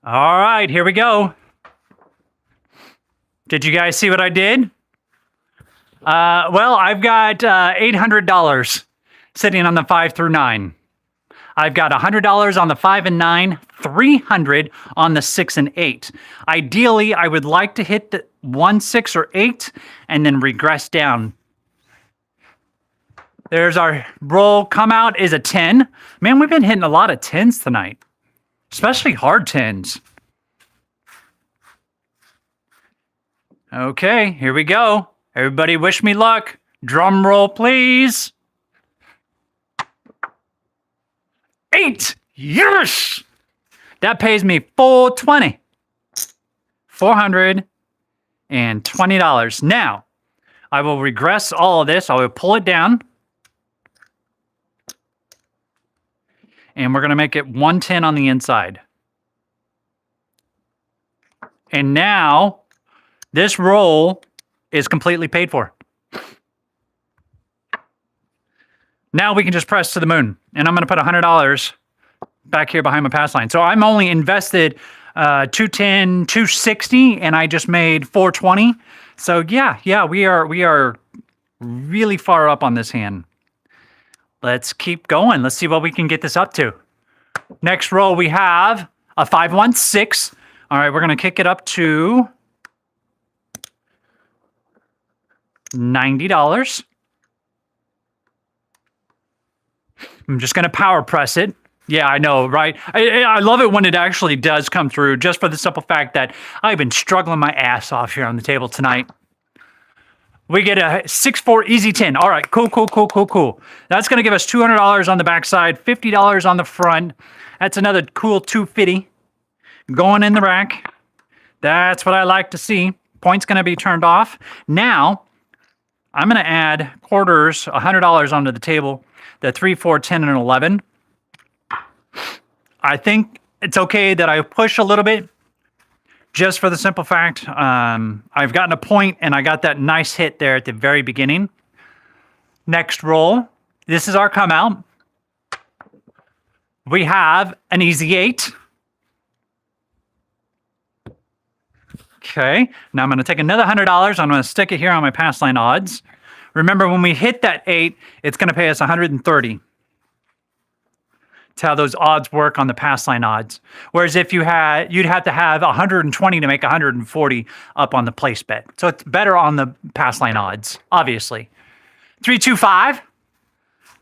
All right, here we go. Did you guys see what I did? Well, I've got $800 sitting on the 5 through 9. I've got $100 on the 5 and 9, $300 on the 6 and 8. Ideally, I would like to hit the 1, 6, or 8 and then regress down. There's our roll. Come out is a 10. Man, we've been hitting a lot of 10s tonight, especially hard 10s. Okay, here we go. Everybody wish me luck. Drum roll, please. 8. Yes! That pays me $420. $420. Now, I will regress all of this. I will pull it down. And we're going to make it 110 on the inside. And now, this roll is completely paid for. Now we can just press to the moon. And I'm going to put $100 back here behind my pass line. So I'm only invested 210, 260, and I just made 420. So yeah, we are really far up on this hand. Let's keep going. Let's see what we can get this up to. Next roll, we have a 516. All right, we're going to kick it up to $90. I'm just going to power press it. Yeah, I know, right? I love it when it actually does come through, just for the simple fact that I've been struggling my ass off here on the table tonight. We get a 6-4 easy 10. All right, cool. That's going to give us $200 on the backside, $50 on the front. That's another cool $250 going in the rack. That's what I like to see. Point's going to be turned off. Now, I'm going to add quarters, $100 onto the table, the 3, 4, 10, and 11. I think it's okay that I push a little bit, just for the simple fact, I've gotten a point and I got that nice hit there at the very beginning. Next roll. This is our come out. We have an easy 8. Okay, now I'm going to take another $100. I'm going to stick it here on my pass line odds. Remember, when we hit that 8, it's going to pay us 130. That's how those odds work on the pass line odds. Whereas if you'd have to have 120 to make 140 up on the place bet. So it's better on the pass line odds, obviously. 325.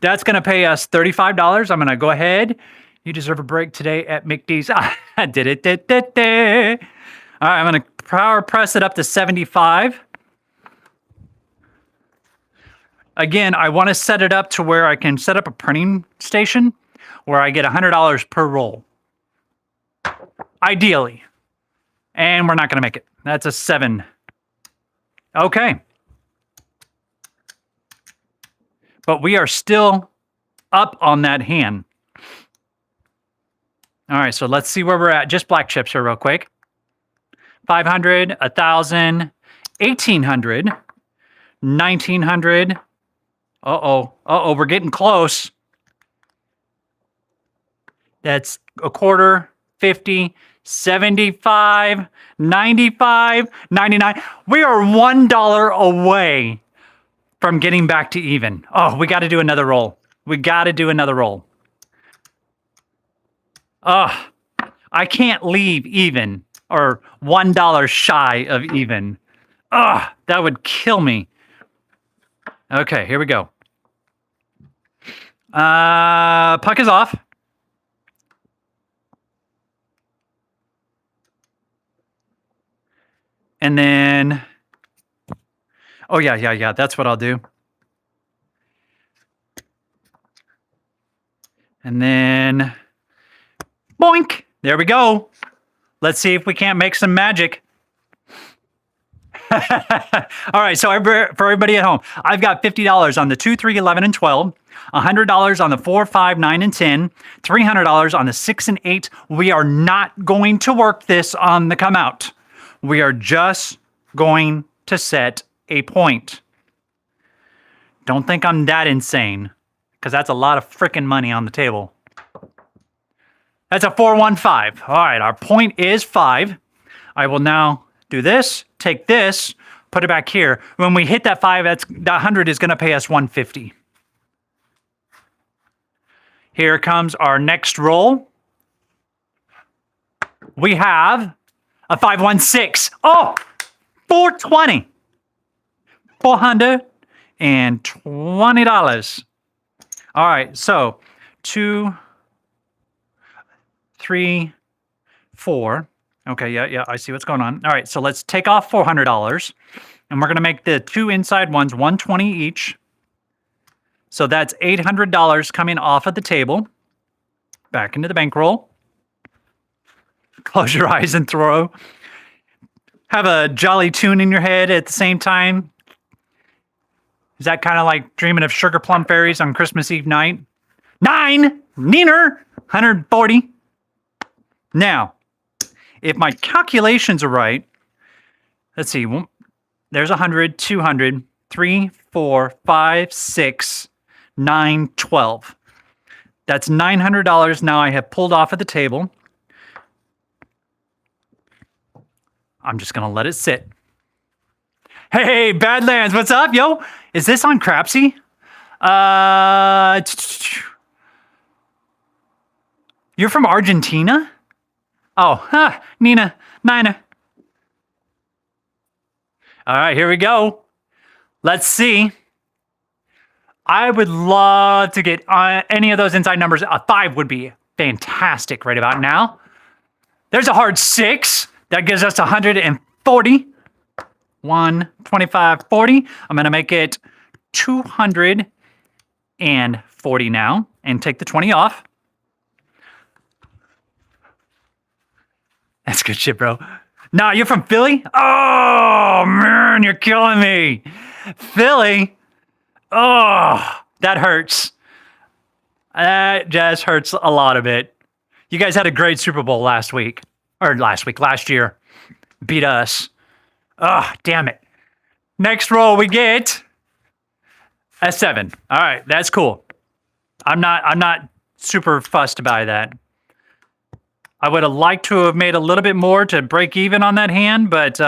That's going to pay us $35. I'm going to go ahead. You deserve a break today at McD's. I did it. All right, I'm going to power press it up to 75. Again, I want to set it up to where I can set up a printing station where I get $100 per roll. Ideally. And we're not going to make it. That's a 7. Okay. But we are still up on that hand. All right, so let's see where we're at. Just black chips here real quick. 500, 1,000, 1,800, 1,900. Uh-oh, we're getting close. That's a quarter, 50, 75, 95, 99. We are $1 away from getting back to even. Oh, we got to do another roll. I can't leave even or $1 shy of even. That would kill me. Okay, here we go. Puck is off. And then, oh yeah, that's what I'll do. And then, boink, there we go. Let's see if we can't make some magic. All right, so for everybody at home, I've got $50 on the 2, 3, 11, and 12, $100 on the 4, 5, 9, and 10, $300 on the 6 and 8. We are not going to work this on the come out. We are just going to set a point. Don't think I'm that insane, because that's a lot of freaking money on the table. That's a 415. All right, our point is 5. I will now do this, take this, put it back here. When we hit that 5, that 100 is going to pay us 150. Here comes our next roll. We have a 516. Oh, 420. $420. All right, so 2, 3, 4. Okay, yeah, I see what's going on. All right, so let's take off $400, and we're going to make the 2 inside ones 120 each. So that's $800 coming off of the table. Back into the bankroll. Close your eyes and throw. Have a jolly tune in your head at the same time. Is that kind of like dreaming of sugar plum fairies on Christmas Eve night? 9! Neener! 140. Now, if my calculations are right, let's see. There's 100, 200, 3, 4, 5, 6, 9, 12. That's $900 now I have pulled off of the table. I'm just going to let it sit. Hey, Badlands, what's up, yo? Is this on Crapsy? You're from Argentina? Oh, Nina. All right, here we go. Let's see. I would love to get any of those inside numbers. A 5 would be fantastic right about now. There's a hard 6. That gives us 140. 1, 25, 40. I'm going to make it 240 now and take the 20 off. That's good shit, bro. Nah, you're from Philly? Oh, man, you're killing me. Philly? Oh, that hurts. That just hurts a lot of it. You guys had a great Super Bowl last year. Beat us. Oh, damn it. Next roll we get A 7. All right, that's cool. I'm not super fussed by that. I would have liked to have made a little bit more to break even on that hand, but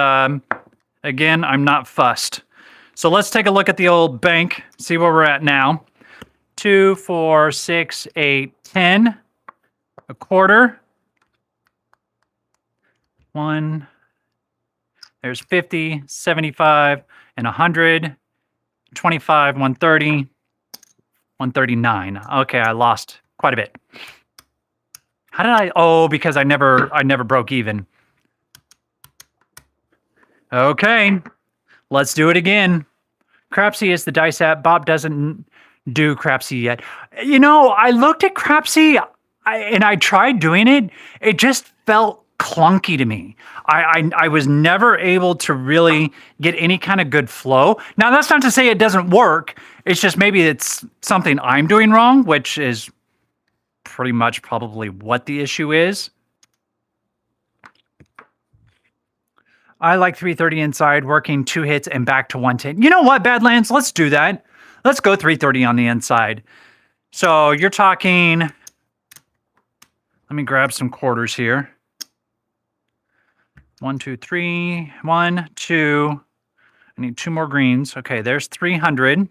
again, I'm not fussed. So let's take a look at the old bank, see where we're at now. 2, 4, 6, 8, 10. A quarter. 1. There's 50, 75, and 100. 25, 130, 139. Okay, I lost quite a bit. How did I? Oh, because I never broke even. Okay, let's do it again. Crapsy is the dice app. Bob doesn't do Crapsy yet. You know, I looked at Crapsy and I tried doing it. It just felt clunky to me. I was never able to really get any kind of good flow. Now, that's not to say it doesn't work. It's just maybe it's something I'm doing wrong, which is pretty much probably what the issue is. I like 330 inside, working 2 hits and back to 110. You know what, Badlands? Let's do that. Let's go 330 on the inside. So you're talking... Let me grab some quarters here. 1, 2, 3. 1, 2. I need 2 more greens. Okay, there's 300.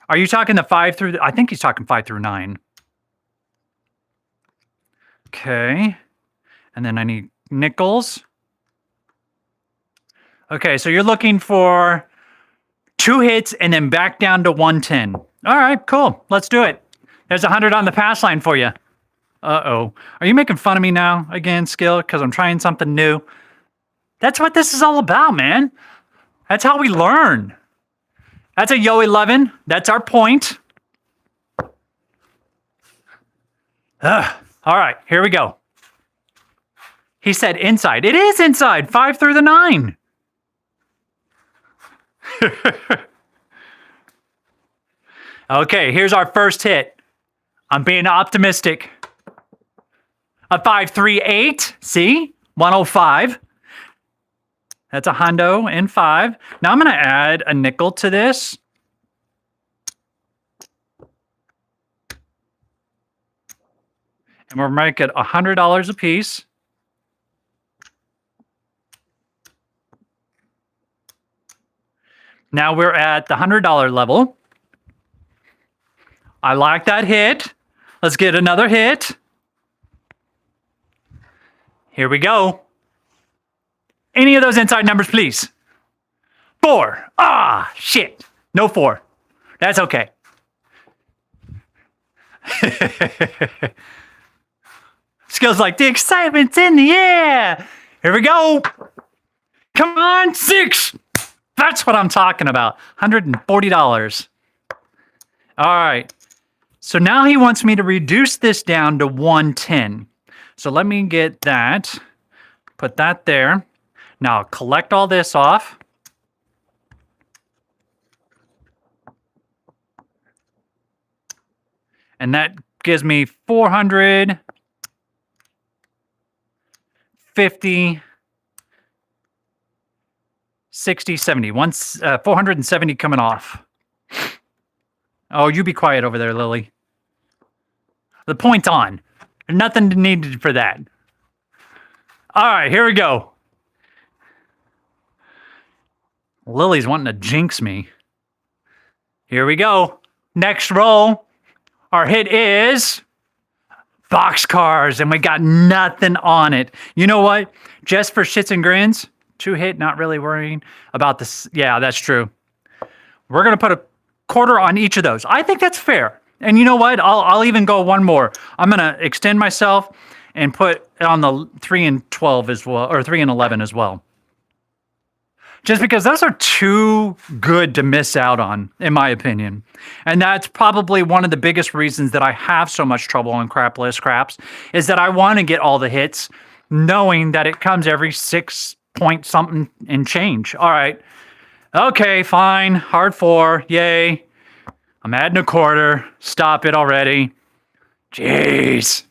Are you talking the 5 through... I think he's talking 5 through 9. Okay. And then I need nickels. Okay, so you're looking for 2 hits and then back down to 110. All right, cool. Let's do it. There's 100 on the pass line for you. Uh-oh. Are you making fun of me now again, Skill? Because I'm trying something new? That's what this is all about, man. That's how we learn. That's a Yo 11. That's our point. All right, here we go. He said inside. It is inside. 5 through the 9. Okay, here's our first hit. I'm being optimistic. A 5, 3, 8. See? 105. That's a hundo and 5. Now I'm going to add a nickel to this. And we'll make it $100 a piece. Now we're at the $100 level. I like that hit. Let's get another hit. Here we go. Any of those inside numbers, please. 4. Ah, shit. No 4. That's okay. Skills like, the excitement's in the air. Here we go. Come on, 6. That's what I'm talking about. $140. All right. So now he wants me to reduce this down to 110. So let me get that. Put that there. Now collect all this off. And that gives me 450, 60, 70. 470 coming off. Oh, you be quiet over there, Lily. The point's on. Nothing needed for that. All right, here we go. Lily's wanting to jinx me. Here we go. Next roll. Our hit is boxcars, and we got nothing on it. You know what? Just for shits and grins, 2 hit, not really worrying about this. Yeah, that's true. We're going to put a quarter on each of those. I think that's fair. And you know what? I'll even go one more. I'm going to extend myself and put on the 3 and 12 as well, or 3 and 11 as well. Just because those are too good to miss out on, in my opinion. And that's probably one of the biggest reasons that I have so much trouble on crapless craps, is that I want to get all the hits, knowing that it comes every 6 point something and change. All right. Okay, fine. Hard 4. Yay. I'm adding a quarter. Stop it already. Jeez.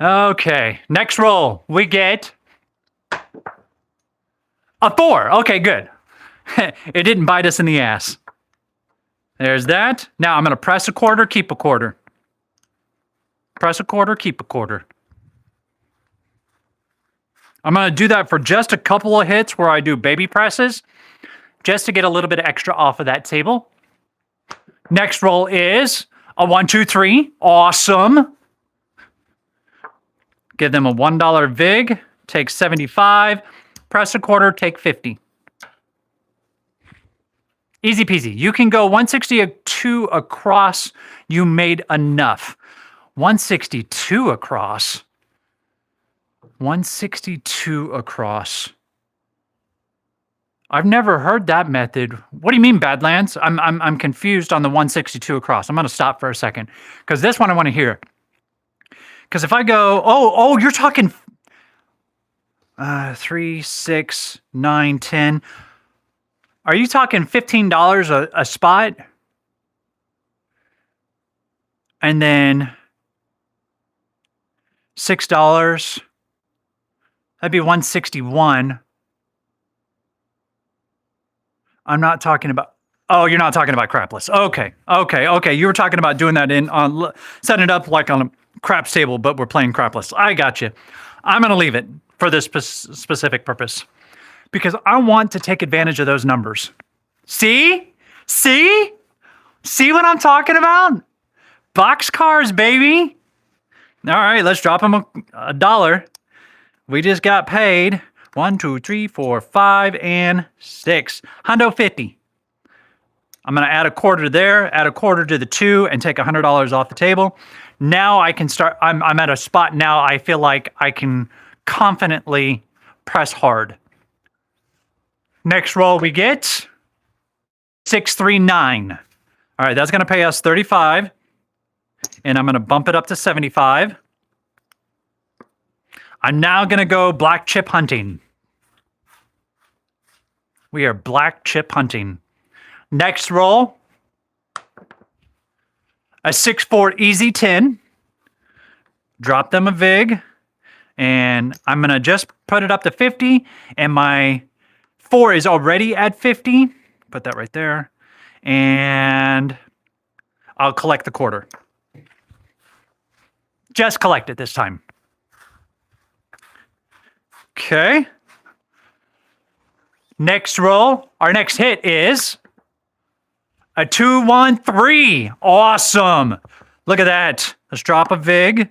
Okay, next roll. We get A 4. Okay, good. It didn't bite us in the ass. There's that. Now I'm going to press a quarter, keep a quarter. Press a quarter, keep a quarter. I'm going to do that for just a couple of hits where I do baby presses, just to get a little bit extra off of that table. Next roll is a 1, 2, 3. Awesome. Give them a $1 vig. Take 75. Press a quarter, take 50. Easy peasy. You can go 162 across. You made enough. 162 across. 162 across. I've never heard that method. What do you mean, Badlands? I'm confused on the 162 across. I'm going to stop for a second because this one I want to hear. Because if I go, oh, you're talking 3, 6, 9, 10. Are you talking $15 a spot? And then $6. That'd be 161. I'm not talking about. Oh, you're not talking about crapless. Okay. You were talking about doing that setting it up like on a craps table, but we're playing crapless. I got you. I'm going to leave it for this specific purpose because I want to take advantage of those numbers. See what I'm talking about? Boxcars, baby. All right, let's drop them a $1. We just got paid 1, 2, 3, 4, 5, and 6. $150. I'm going to add a quarter there, add a quarter to the 2, and take $100 off the table. Now I can start. I'm at a spot now I feel like I can confidently press hard. Next roll we get 639. All right, that's going to pay us 35. And I'm going to bump it up to 75. I'm now going to go black chip hunting. We are black chip hunting. Next roll, a 6-4 easy 10. Drop them a vig. And I'm going to just put it up to 50. And my 4 is already at 50. Put that right there. And I'll collect the quarter. Just collect it this time. Okay. Next roll, our next hit is a 2, 1, 3. Awesome. Look at that. Let's drop a vig.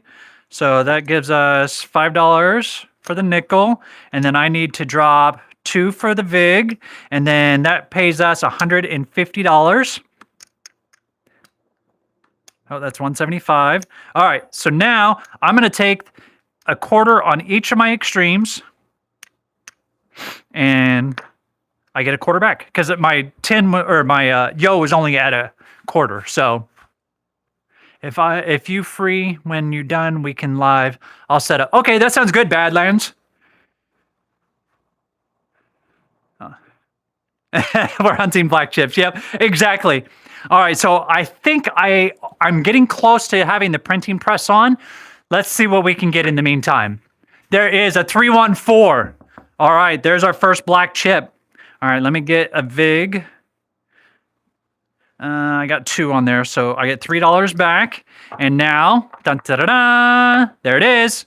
So that gives us $5 for the nickel. And then I need to drop 2 for the vig. And then that pays us $150. Oh, that's 175. All right, so now I'm going to take a quarter on each of my extremes, and I get a quarter back because my 10 or my yo was only at a quarter. So if you free when you're done, we can live. I'll set up. Okay, that sounds good, Badlands. We're hunting black chips. Yep, exactly. All right, so I think I'm getting close to having the printing press on. Let's see what we can get in the meantime. There is a 314. All right, there's our first black chip. All right, let me get a vig. I got 2 on there, so I get $3 back. And now, dun, da, da, da, there it is.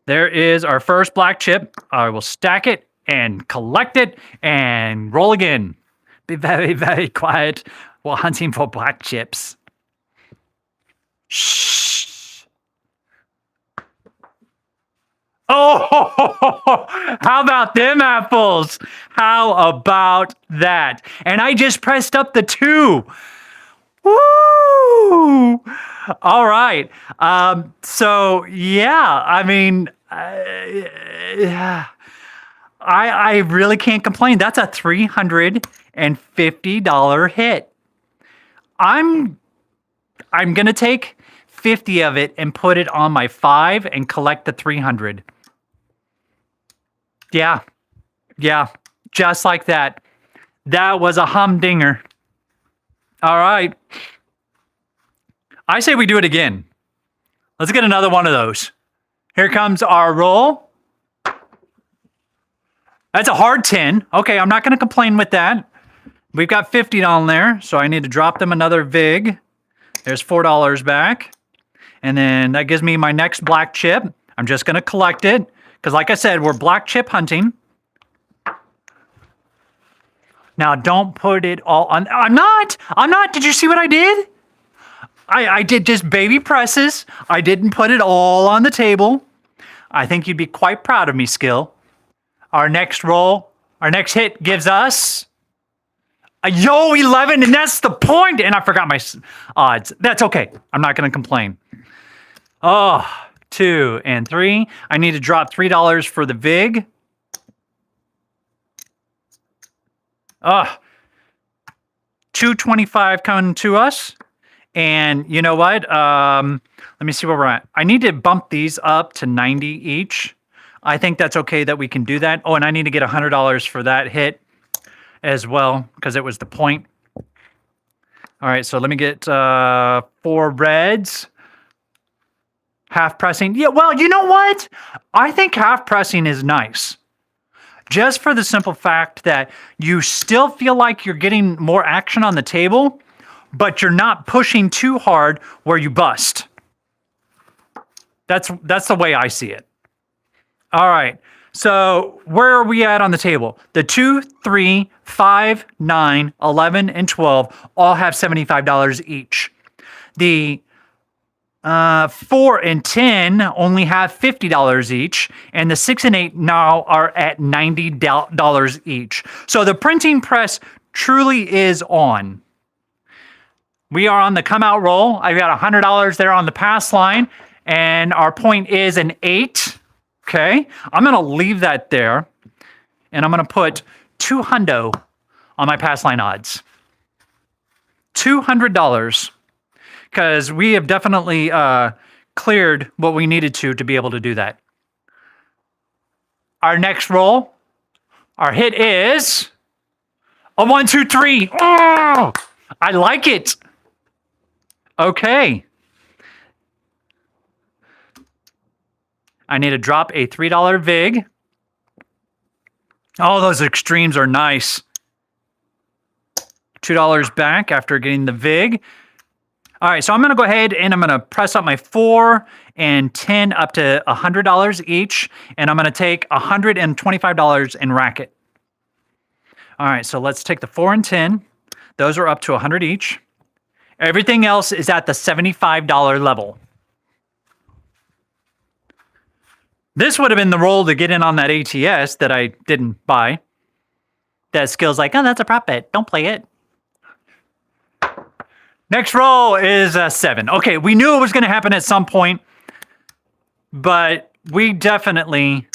There is our first black chip. I will stack it and collect it and roll again. Be very, very quiet while hunting for black chips. Shh. Oh, how about them apples? How about that? And I just pressed up the 2. Woo! All right. So yeah, I mean, I really can't complain. That's a $350 hit. I'm gonna take 50 of it and put it on my 5 and collect the 300. Yeah, just like that. That was a humdinger. All right. I say we do it again. Let's get another one of those. Here comes our roll. That's a hard 10. Okay, I'm not going to complain with that. We've got 50 on there, so I need to drop them another VIG. There's $4 back. And then that gives me my next black chip. I'm just going to collect it because like I said, we're black chip hunting. Now, don't put it all on. I'm not. Did you see what I did? I did just baby presses. I didn't put it all on the table. I think you'd be quite proud of me, Skill. Our next roll, our next hit gives us a 11, and that's the point. And I forgot my odds. That's okay. I'm not going to complain. Oh, 2 and 3. I need to drop $3 for the VIG. Oh, 225 coming to us. And you know what? Let me see where we're at. I need to bump these up to 90 each. I think that's okay that we can do that. Oh, and I need to get $100 for that hit as well because it was the point. All right, so let me get 4 reds. Half pressing. Yeah, well, you know what? I think half pressing is nice. Just for the simple fact that you still feel like you're getting more action on the table, but you're not pushing too hard where you bust. That's the way I see it. All right. So where are we at on the table? The 2, 3, 5, 9, 11, and 12 all have $75 each. The 4 and 10 only have $50 each, and the 6 and 8 now are at $90 each. So the printing press truly is on. We are on the come out roll. I've got $100 there on the pass line, and our point is an 8. Okay, I'm going to leave that there, and I'm going to put $200 on my pass line odds. $200, because we have definitely cleared what we needed to be able to do that. Our next roll, our hit is a 1, 2, 3. Oh, I like it. Okay. I need to drop a $3 VIG. Oh, those extremes are nice. $2 back after getting the VIG. All right, so I'm going to go ahead and I'm going to press up my 4 and 10 up to $100 each, and I'm going to take $125 and rack it. All right, so let's take the 4 and 10. Those are up to $100 each. Everything else is at the $75 level. This would have been the roll to get in on that ATS that I didn't buy. That Skill's like, oh, that's a prop bet. Don't play it. Next roll is a 7. Okay, we knew it was going to happen at some point, but we definitely,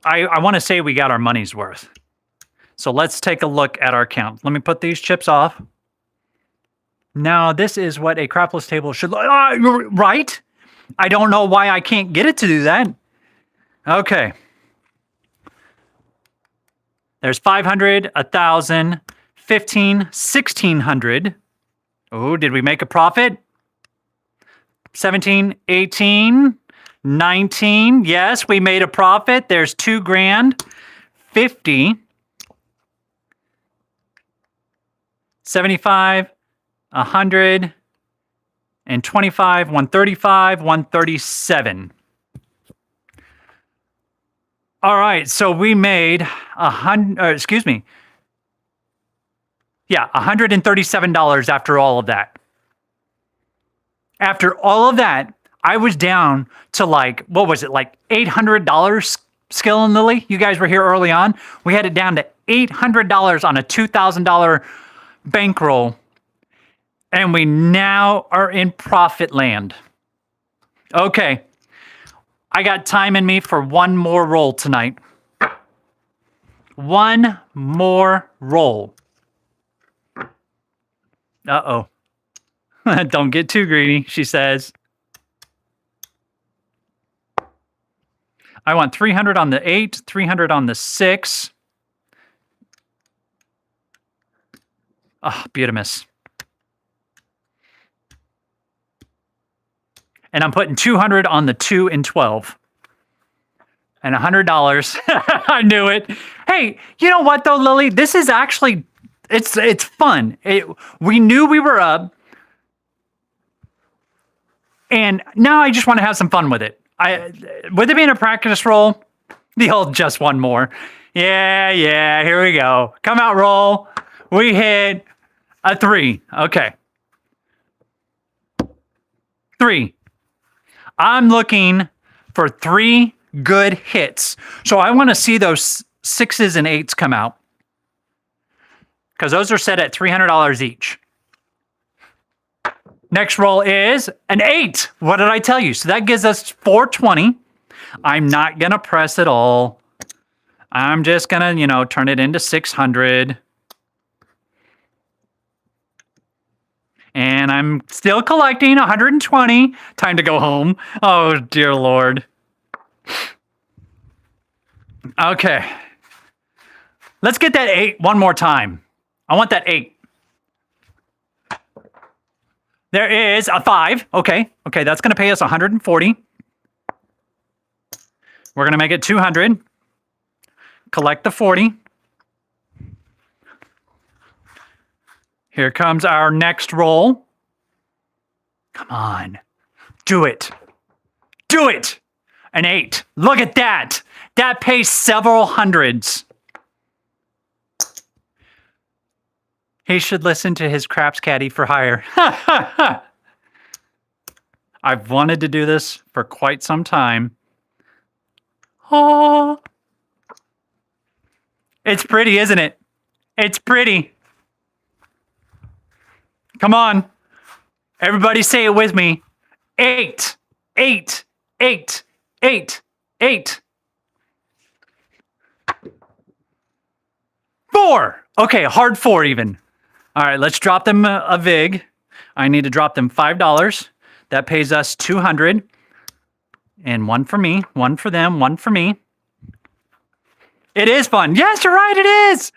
I want to say we got our money's worth. So let's take a look at our count. Let me put these chips off. Now, this is what a crapless table should look like. Right? I don't know why I can't get it to do that. Okay. There's 500, 1,000, 15, 1,600. Oh, did we make a profit? 17, 18, 19. Yes, we made a profit. There's 2 grand. 50. 75, 100. And 25, 135, 137. All right, so we made $137 after all of that. After all of that, I was down to like, what was it, like $800 Skill and Lily? You guys were here early on. We had it down to $800 on a $2,000 bankroll. And we now are in profit land. Okay. I got time in me for one more roll tonight. One more roll. Uh-oh. Don't get too greedy, she says. I want 300 on the 8, 300 on the 6. Oh, beautimous. And I'm putting 200 on the 2 and 12. and $100. I knew it. Hey, you know what though, Lily? This is actually, it's fun. We knew we were up, and now I just want to have some fun with it. With it being a practice roll, the old just one more. Yeah, here we go. Come out roll. We hit a 3. Okay. 3. I'm looking for 3 good hits. So I want to see those 6s and 8s come out, because those are set at $300 each. Next roll is an 8. What did I tell you? So that gives us 420. I'm not going to press it all. I'm just going to, turn it into 600. And I'm still collecting 120. Time to go home. Oh, dear Lord. Okay. Let's get that 8 one more time. I want that 8. There is a 5. Okay, that's going to pay us 140. We're going to make it 200. Collect the 40. Here comes our next roll. Come on. Do it. Do it. An 8. Look at that. That pays several hundreds. He should listen to his craps caddy for hire. I've wanted to do this for quite some time. Oh. It's pretty, isn't it? It's pretty. Come on. Everybody say it with me. 8, 8, 8, 8, 8. 4. Okay, hard 4 even. All right, let's drop them a vig. I need to drop them $5. That pays us 200. And 1 for me, 1 for them, 1 for me. It is fun. Yes, you're right, it is.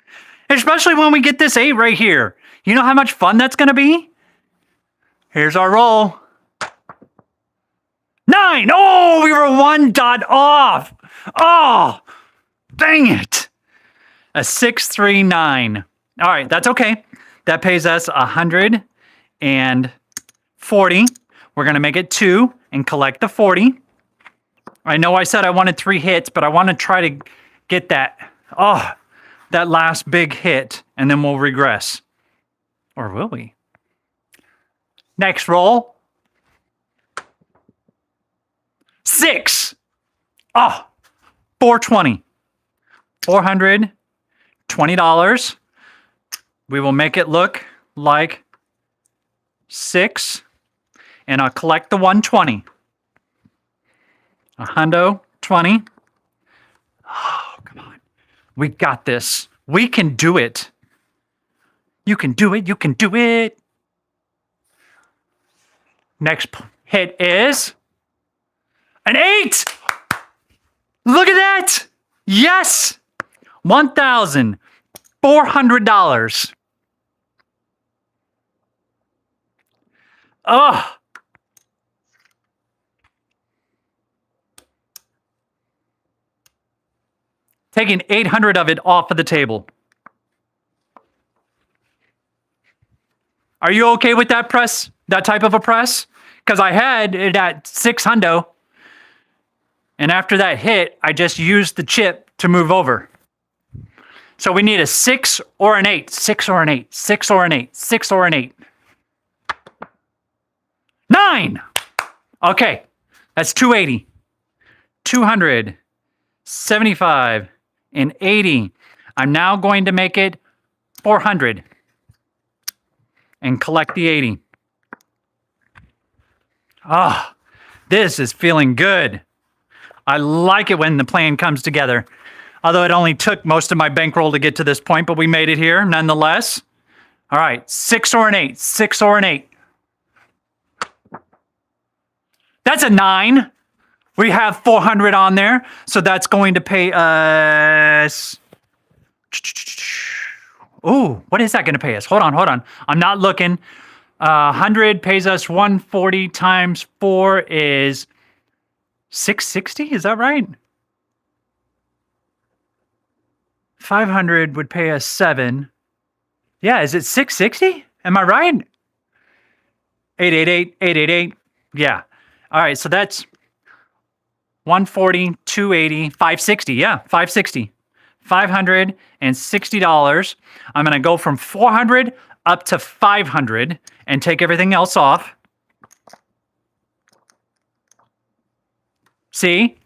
Especially when we get this 8 right here. You know how much fun that's going to be? Here's our roll. 9. Oh, we were 1 dot off. Oh, dang it. A 639. All right, that's okay. That pays us 140. We're going to make it 2 and collect the 40. I know I said I wanted 3 hits, but I want to try to get that last big hit, and then we'll regress. Or will we? Next roll. 6. Oh, 420. $420. We will make it look like 6. And I'll collect the 120. $120. Oh, come on. We got this. We can do it. You can do it. You can do it. Next hit is an 8. Look at that. Yes. $1,400. Oh. Taking 800 of it off of the table. Are you okay with that press? That type of a press? Because I had it at 600. And after that hit, I just used the chip to move over. So we need a 6 or an 8. 6 or an 8. 6 or an 8. 6 or an 8. 9. Okay. That's 280. 275 and 80. I'm now going to make it 400 and collect the 80. Ah, this is feeling good. I like it when the plan comes together. Although it only took most of my bankroll to get to this point, but we made it here nonetheless. All right, 6 or an 8. 6 or an 8. That's a 9. We have 400 on there, so that's going to pay us... Ooh, what is that going to pay us? Hold on. I'm not looking. 100 pays us 140 times 4 is 660. Is that right? 500 would pay us 7. Yeah, is it 660? Am I right? 888, 888. Yeah. All right, so that's 140, 280, 560. Yeah, 560. $560. I'm going to go from 400 up to 500 and take everything else off. See,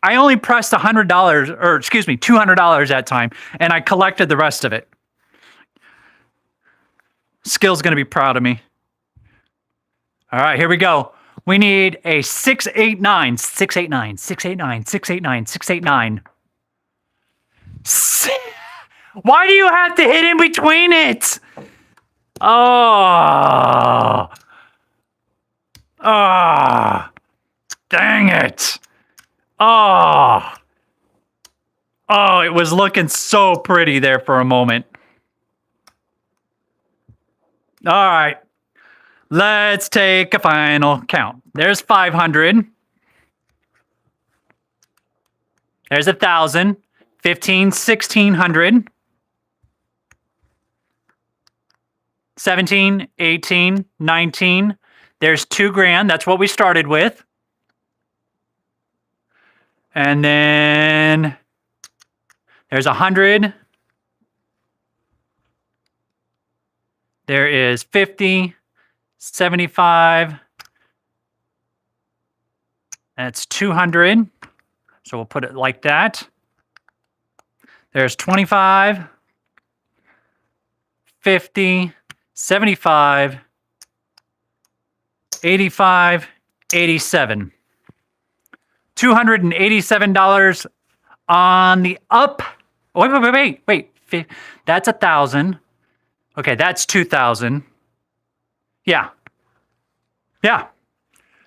I only pressed $100, or excuse me, $200 that time, and I collected the rest of it. Skill's going to be proud of me. All right, here we go. We need a 689, 689, 689, 689, 689. Why do you have to hit in between it? Oh. Oh. Dang it. Oh. Oh, it was looking so pretty there for a moment. All right. Let's take a final count. There's 500. There's 1,000. 15, 1,600. 17, 18, 19. There's $2,000. That's what we started with. And then there's 100. There is 50, 75. That's 200. So we'll put it like that. There's 25, 50, 75, 85, 87. $287 on the up. Wait. That's 1,000. Okay, that's 2,000. Yeah.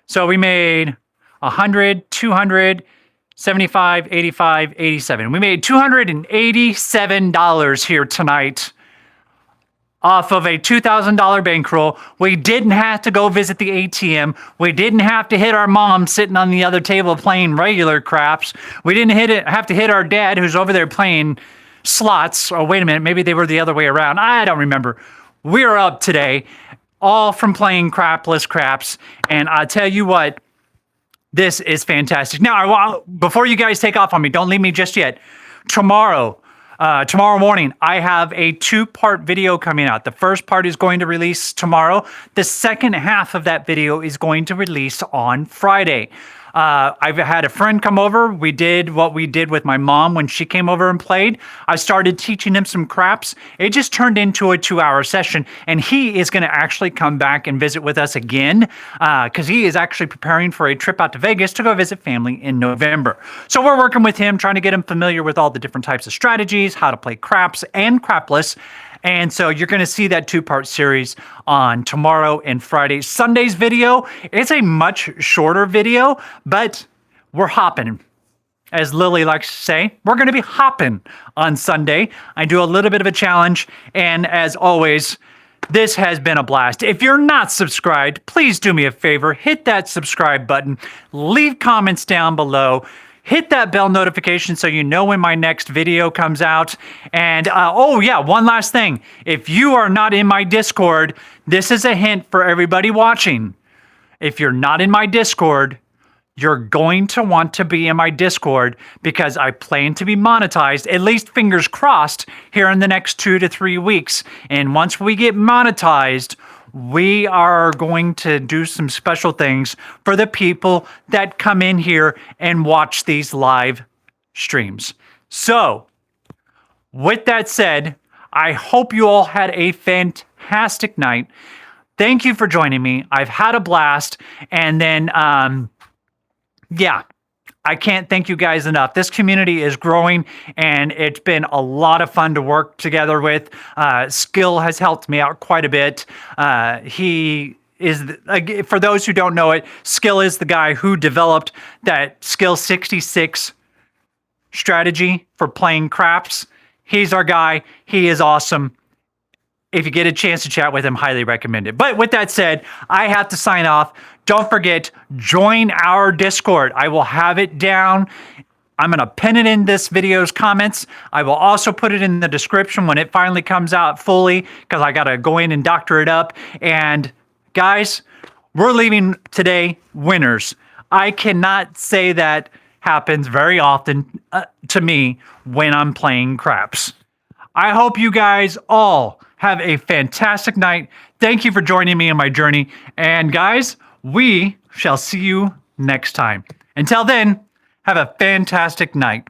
So we made 100, 200, 75, 85, 87. We made $287 here tonight off of a $2,000 bankroll. We didn't have to go visit the ATM. We didn't have to hit our mom sitting on the other table playing regular craps. We didn't have to hit our dad who's over there playing slots. Oh, wait a minute. Maybe they were the other way around. I don't remember. We're up today, all from playing crapless craps. And I tell you what, this is fantastic. Now, before you guys take off on me, don't leave me just yet. Tomorrow morning, I have a 2-part video coming out. The first part is going to release tomorrow. The second half of that video is going to release on Friday. I've had a friend come over. We did what we did with my mom when she came over and played. I started teaching him some craps. It just turned into a 2-hour session, and he is going to actually come back and visit with us again because he is actually preparing for a trip out to Vegas to go visit family in November. So we're working with him, trying to get him familiar with all the different types of strategies, how to play craps and crapless. And so you're going to see that 2-part series on tomorrow and Friday. Sunday's video, it's a much shorter video, but we're hopping. As Lily likes to say, we're going to be hopping on Sunday. I do a little bit of a challenge. And as always, this has been a blast. If you're not subscribed, please do me a favor. Hit that subscribe button. Leave comments down below. Hit that bell notification so you know when my next video comes out. And oh yeah, one last thing. If you are not in my Discord, this is a hint for everybody watching. If you're not in my Discord, you're going to want to be in my Discord because I plan to be monetized, at least fingers crossed, here in the next 2 to 3 weeks. And once we get monetized, we are going to do some special things for the people that come in here and watch these live streams. So, with that said, I hope you all had a fantastic night. Thank you for joining me. I've had a blast. And then, yeah, I can't thank you guys enough. This community is growing, and it's been a lot of fun to work together with. Skill has helped me out quite a bit. He is, for those who don't know it, Skill is the guy who developed that Skill 66 strategy for playing craps. He's our guy. He is awesome. If you get a chance to chat with him, highly recommend it. But with that said, I have to sign off. Don't forget, join our Discord. I will have it down I'm going to pin it in this video's comments. I will also put it in the description when it finally comes out fully because I got to go in and doctor it up. And guys, we're leaving today winners. I cannot say that happens very often to me when I'm playing craps. I hope you guys all have a fantastic night. Thank you for joining me in my journey. And guys, we shall see you next time. Until then, have a fantastic night.